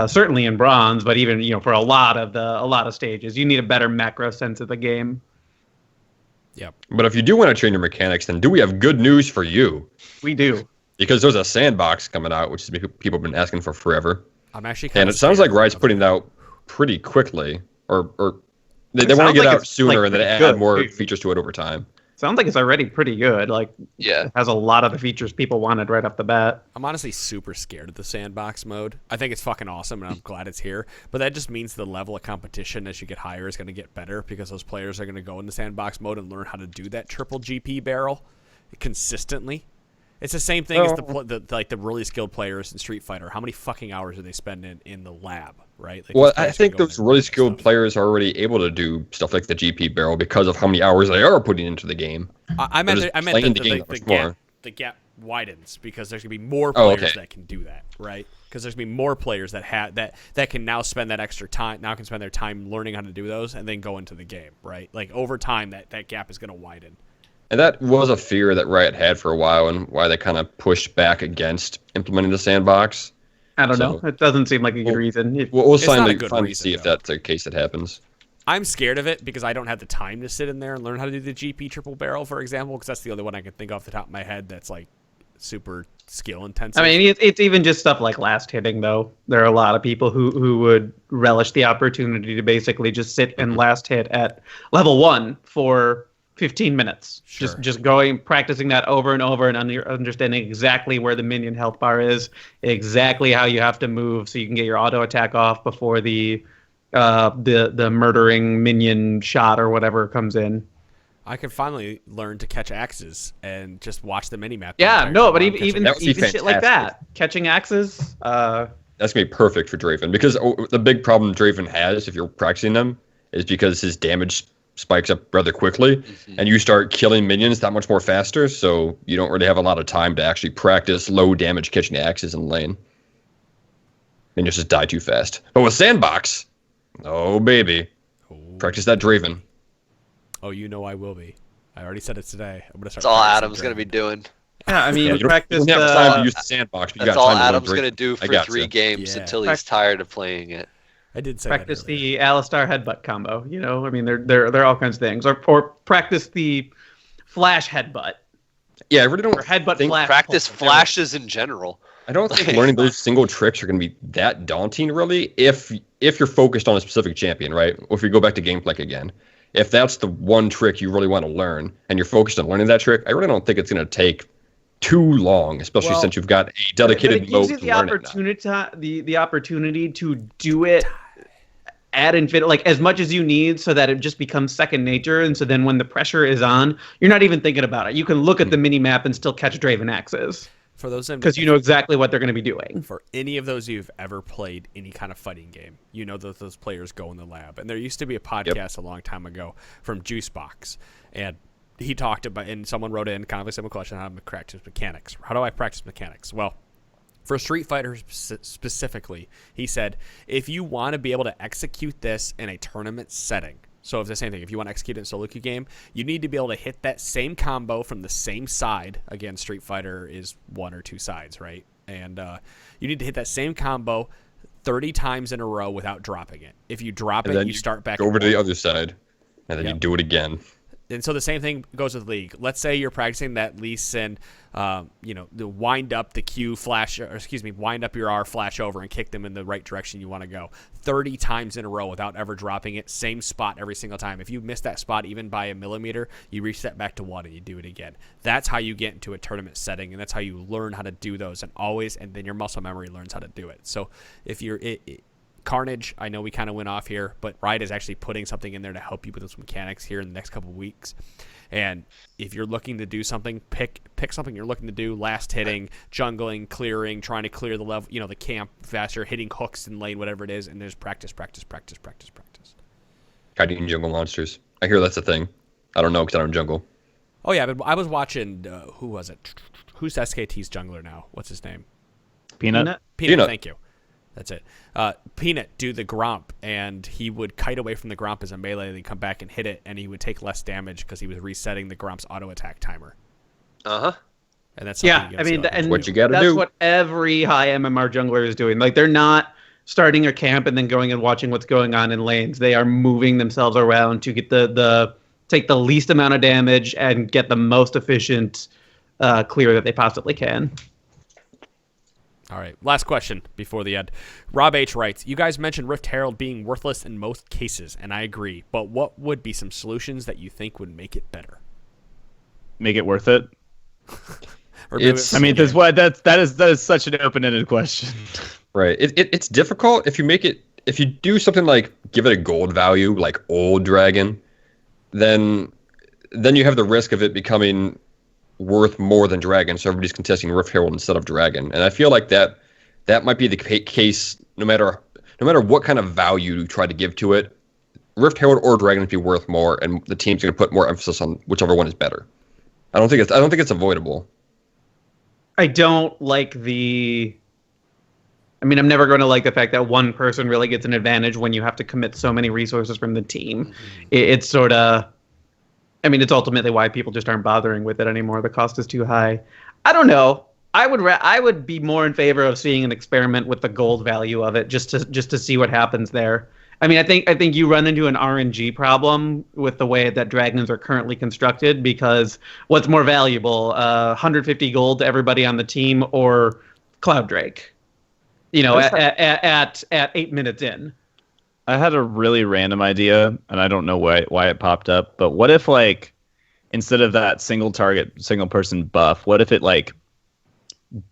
Certainly in bronze, but even for a lot of stages, you need a better macro sense of the game. Yep. But if you do want to train your mechanics, then do we have good news for you? We do. Because there's a sandbox coming out, which people have been asking for forever. I'm actually and it sounds like Riot's putting it out pretty quickly, or they want to get out sooner and then add more features to it over time. Sounds like it's already pretty good. It has a lot of the features people wanted right off the bat. I'm honestly super scared of the sandbox mode. I think it's fucking awesome, and I'm glad it's here. But that just means the level of competition as you get higher is going to get better, because those players are going to go into sandbox mode and learn how to do that triple GP barrel consistently. It's the same thing as the really skilled players in Street Fighter. How many fucking hours do they spend in the lab, right? Well, I think those really skilled players are already able to do stuff like the GP barrel because of how many hours they are putting into the game. I meant the gap widens because there's gonna be more players that can do that, right? Because there's gonna be more players that can now spend that extra time, can spend their time learning how to do those and then go into the game, right? Like over time, that gap is gonna widen. And that was a fear that Riot had for a while, and why they kind of pushed back against implementing the sandbox. I don't know. It doesn't seem like a good reason. We'll finally see if that's the case that happens. I'm scared of it because I don't have the time to sit in there and learn how to do the GP triple barrel, for example, because that's the only one I can think off the top of my head that's like super skill intensive. I mean, it's even just stuff like last hitting, though. There are a lot of people who would relish the opportunity to basically just sit and last hit at level 1 for 15 minutes. Sure. Just practicing that over and over and understanding exactly where the minion health bar is, exactly how you have to move so you can get your auto attack off before the murdering minion shot or whatever comes in. I can finally learn to catch axes and just watch the minimap. Yeah, no, but even shit like that, catching axes. That's gonna be perfect for Draven, because the big problem Draven has if you're practicing them is because his damage spikes up rather quickly, and you start killing minions that much more faster. So you don't really have a lot of time to actually practice low damage catching axes in lane. Minions just die too fast. But with Sandbox, oh baby, practice that Draven. Oh, you know I will be. I already said it today. I'm gonna start. That's all Adam's gonna be doing. Yeah, I mean, you practice. You don't have time to use the Sandbox. But that's you got all time Adam's gonna do for 3 games until he's tired of playing it. I did say practice that the Alistar headbutt combo. You know, I mean, there are all kinds of things. Or practice the flash headbutt. Yeah, I really don't. Or headbutt flash. Practice flashes in general. I don't think learning those single tricks are going to be that daunting, really, if you're focused on a specific champion, right? Or if you go back to Gameplay again, if that's the one trick you really want to learn and you're focused on learning that trick, I really don't think it's going to take too long, especially since you've got a dedicated mode to learn it now. The opportunity to do it ad infinitum, like as much as you need, so that it just becomes second nature. And so then when the pressure is on, you're not even thinking about it. You can look at the mini map and still catch Draven axes. For those, because you know exactly what they're going to be doing. For any of those who've ever played any kind of fighting game, you know that those players go in the lab. And there used to be a podcast a long time ago from Juicebox, and he talked about, and someone wrote in kind of a simple question: how to practice mechanics? How do I practice mechanics? Well, for Street Fighter specifically, he said, if you want to be able to execute this in a tournament setting, so it's the same thing. If you want to execute it in a solo queue game, you need to be able to hit that same combo from the same side. Again, Street Fighter is 1 or 2 sides, right? And you need to hit that same combo 30 times in a row without dropping it. If you drop it, you start back. Go over to the other side, and then you do it again. And so the same thing goes with League. Let's say you're practicing that Lee Sin, the wind up the Q flash, wind up your R, flash over, and kick them in the right direction you want to go 30 times in a row without ever dropping it. Same spot every single time. If you miss that spot even by a millimeter, you reset back to 1 and you do it again. That's how you get into a tournament setting, and that's how you learn how to do those. And then your muscle memory learns how to do it. So if you're Carnage, I know we kind of went off here, but Riot is actually putting something in there to help you with those mechanics here in the next couple of weeks. And if you're looking to do something, pick something you're looking to do: last hitting, jungling, clearing, trying to clear the level, the camp faster, hitting hooks in lane, whatever it is. And there's practice. Kiting jungle monsters. I hear that's a thing. I don't know because I don't jungle. Oh yeah, but I was watching. Who was it? Who's SKT's jungler now? What's his name? Peanut. Thank you. That's it. Peanut do the Gromp, and he would kite away from the Gromp as a melee, and then come back and hit it, and he would take less damage because he was resetting the Gromp's auto attack timer. And that's what you got to do. That's what every high MMR jungler is doing. Like, they're not starting a camp and then going and watching what's going on in lanes. They are moving themselves around to get take the least amount of damage and get the most efficient clear that they possibly can. All right, last question before the end. Rob H. writes, you guys mentioned Rift Herald being worthless in most cases, and I agree, but what would be some solutions that you think would make it better? Make it worth it? That is such an open-ended question. Right. It's difficult if you do something like give it a gold value, like Old Dragon, then you have the risk of it becoming worth more than Dragon, so everybody's contesting Rift Herald instead of Dragon. And I feel like that might be the case no matter what kind of value you try to give to it. Rift Herald or Dragon would be worth more, and the team's going to put more emphasis on whichever one is better. I don't think it's avoidable. I don't like I'm never going to like the fact that one person really gets an advantage when you have to commit so many resources from the team. Mm-hmm. It's sort of... it's ultimately why people just aren't bothering with it anymore. The cost is too high. I don't know. I would be more in favor of seeing an experiment with the gold value of it, just to see what happens there. I mean, I think you run into an RNG problem with the way that dragons are currently constructed, because what's more valuable, 150 gold to everybody on the team or Cloud Drake? You know, at 8 minutes in. I had a really random idea, and I don't know why it popped up. But what if, like, instead of that single target, single person buff, what if it like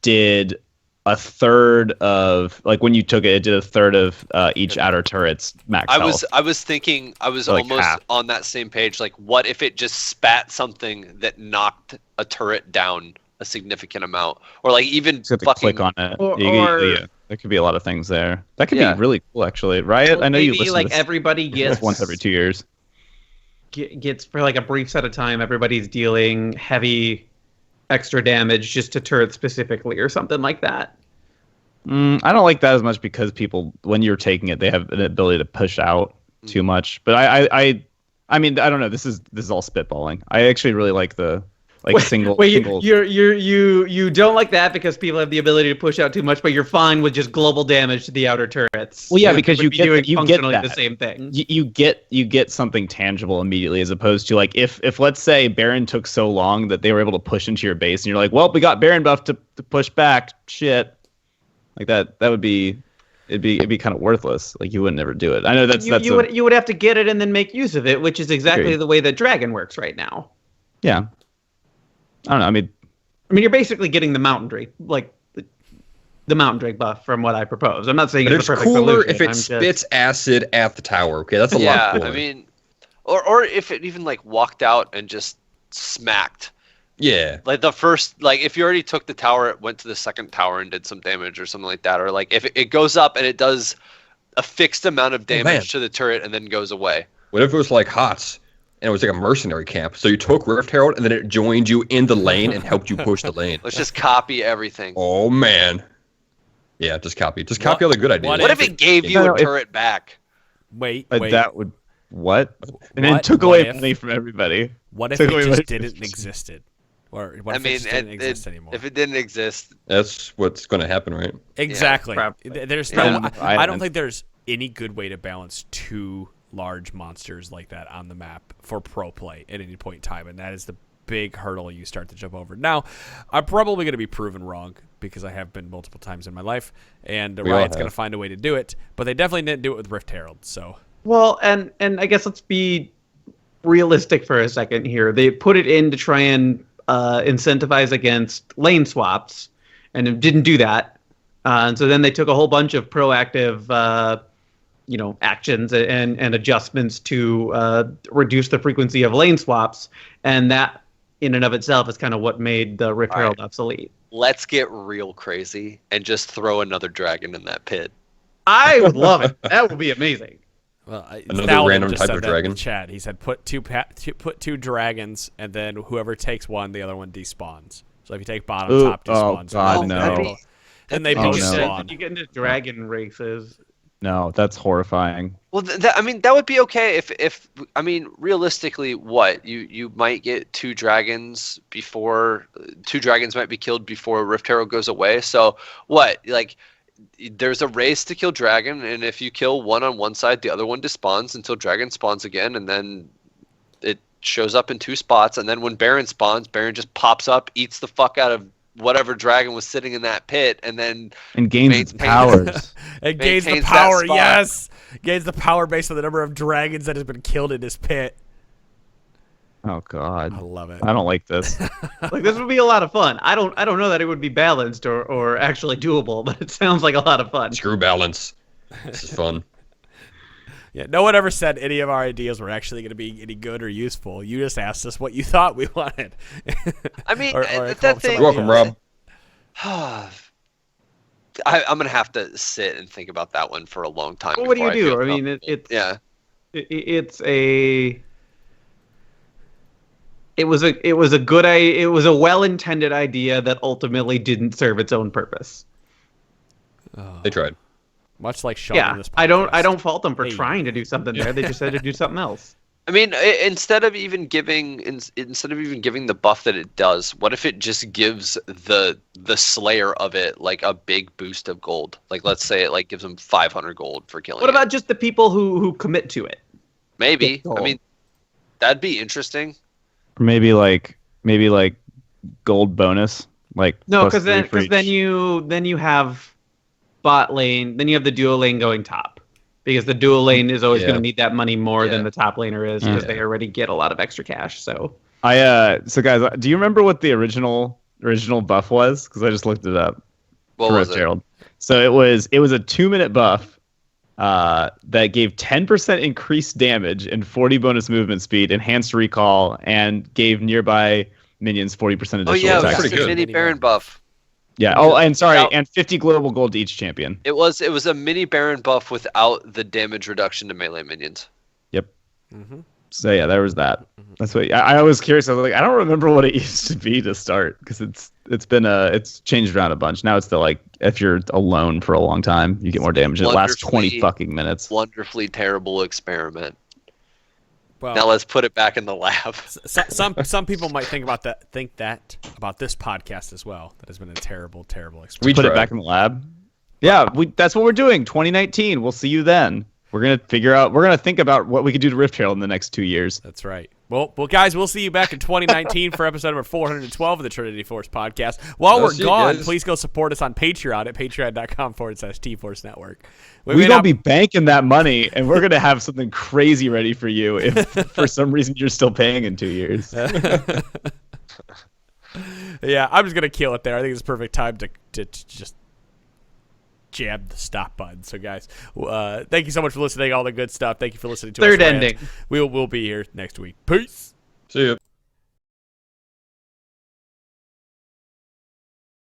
did a third of, like, when you took it, it did a third of each outer turret's max health. I was thinking, I was like almost half. On that same page. Like, what if it just spat something that knocked a turret down a significant amount, or like even just have to fucking click on it. There could be a lot of things there. That could be really cool, actually. Riot, I know you listen like to this everybody gets once every 2 years. Gets for like a brief set of time. Everybody's dealing heavy extra damage just to turrets specifically, or something like that. I don't like that as much, because people, when you're taking it, they have an ability to push out too much. But I mean, I don't know. This is all spitballing. I actually really like the single. You don't like that because people have the ability to push out too much, but you're fine with just global damage to the outer turrets. Well, yeah, because you get that. The same thing. You get something tangible immediately, as opposed to, like, if let's say Baron took so long that they were able to push into your base, and you're like, well, we got Baron buff to push back. Shit, like that would be. It'd be kind of worthless. Like, you would never do it. I know you would have to get it and then make use of it, which is exactly the way that Dragon works right now. Yeah. I don't know. I mean, you're basically getting the Mountain Drake, like the Mountain Drake buff from what I propose. I'm not saying it's the perfect cooler solution. if it spits acid at the tower. Okay, that's a lot cooler. I mean, or if it even like walked out and just smacked. Yeah. Like the first, like if you already took the tower, it went to the second tower and did some damage or something like that, or like if it goes up and it does a fixed amount of damage to the turret and then goes away. What if it was like HOTS? And it was like a mercenary camp. So you took Rift Herald, and then it joined you in the lane and helped you push the lane. Let's just copy everything. Oh, man. Yeah, just copy. Just copy all the good ideas. What if it gave you a turret back? Wait. That would... What? And then took away money from everybody. What if it just didn't existed? Or what if it just didn't exist anymore? If it didn't exist... That's what's going to happen, right? Exactly. Yeah, there's no... I don't think there's any good way to balance two large monsters like that on the map for pro play at any point in time, and that is the big hurdle you start to jump over. Now, I'm probably going to be proven wrong, because I have been multiple times in my life, and Riot's going to find a way to do it, but they definitely didn't do it with Rift Herald. So, well, and I guess let's be realistic for a second here. They put it in to try and incentivize against lane swaps, and it didn't do that. And so then they took a whole bunch of proactive actions and adjustments to reduce the frequency of lane swaps, and that in and of itself is kind of what made the Rift Herald obsolete. Let's get real crazy and just throw another dragon in that pit. I would love it. That would be amazing. Well, another random type of dragon. In the chat, he said put two dragons, and then whoever takes one, the other one despawns. So if you take bottom, top despawns. Oh God, no! And they both spawn. You get into dragon races. No, that's horrifying. Well, that would be okay if realistically, what you might get two dragons might be killed before Rift Herald goes away. So what, like, there's a race to kill dragon, and if you kill one on one side, the other one despawns until dragon spawns again, and then it shows up in two spots, and then when Baron spawns, Baron just pops up, eats the fuck out of whatever dragon was sitting in that pit, and then gains its powers. It gains the power, yes! Gains the power based on the number of dragons that has been killed in this pit. Oh God. I love it. I don't like this. Like, this would be a lot of fun. I don't know that it would be balanced or actually doable, but it sounds like a lot of fun. Screw balance. This is fun. Yeah, no one ever said any of our ideas were actually going to be any good or useful. You just asked us what you thought we wanted. I mean, that thing. You're welcome, Rob. I'm gonna have to sit and think about that one for a long time. Well, what do you do? I mean, it was a well-intended idea that ultimately didn't serve its own purpose. They tried. Much like Sean in this podcast. I don't fault them for trying to do something there. They just had to do something else. I mean, instead of even giving the buff that it does, what if it just gives the Slayer of it like a big boost of gold? Like, let's say it like gives them 500 gold for killing. What about just the people who commit to it? Maybe. I mean, that'd be interesting. Maybe like gold bonus. Like no, because then you have bot lane, then you have the dual lane going top. Because the dual lane is always going to need that money more than the top laner is, because they already get a lot of extra cash. So so guys, do you remember what the original buff was? Because I just looked it up. What was it? Gerald. So it was a 2-minute buff that gave 10% increased damage and 40 bonus movement speed, enhanced recall, and gave nearby minions 40% additional attack. It was a mini Baron buff. Yeah. Oh, and sorry, and 50 global gold to each champion. It was a mini Baron buff without the damage reduction to melee minions. Yep. Mm-hmm. So yeah, there was that. That's what I was curious. I was like, I don't remember what it used to be to start, because it's changed around a bunch. Now it's like if you're alone for a long time, you get more damage. It lasts 20 fucking minutes. Wonderfully terrible experiment. Well, now let's put it back in the lab. Some people might think that about this podcast as well. That has been a terrible experiment. We put it back in the lab. Yeah, that's what we're doing. 2019. We'll see you then. We're gonna think about what we could do to Rift Herald in the next 2 years. That's right. Well, guys, we'll see you back in 2019 for episode number 412 of the Trinity Force podcast. While we're gone, please go support us on Patreon at patreon.com/T-Force Network. We're going to be banking that money, and we're going to have something crazy ready for you if for some reason you're still paying in 2 years. Yeah, I'm just going to kill it there. I think it's the perfect time to just jam the stop button. So, guys, thank you so much for listening. All the good stuff. Thank you for listening to us. Third ending. We'll be here next week. Peace. See you.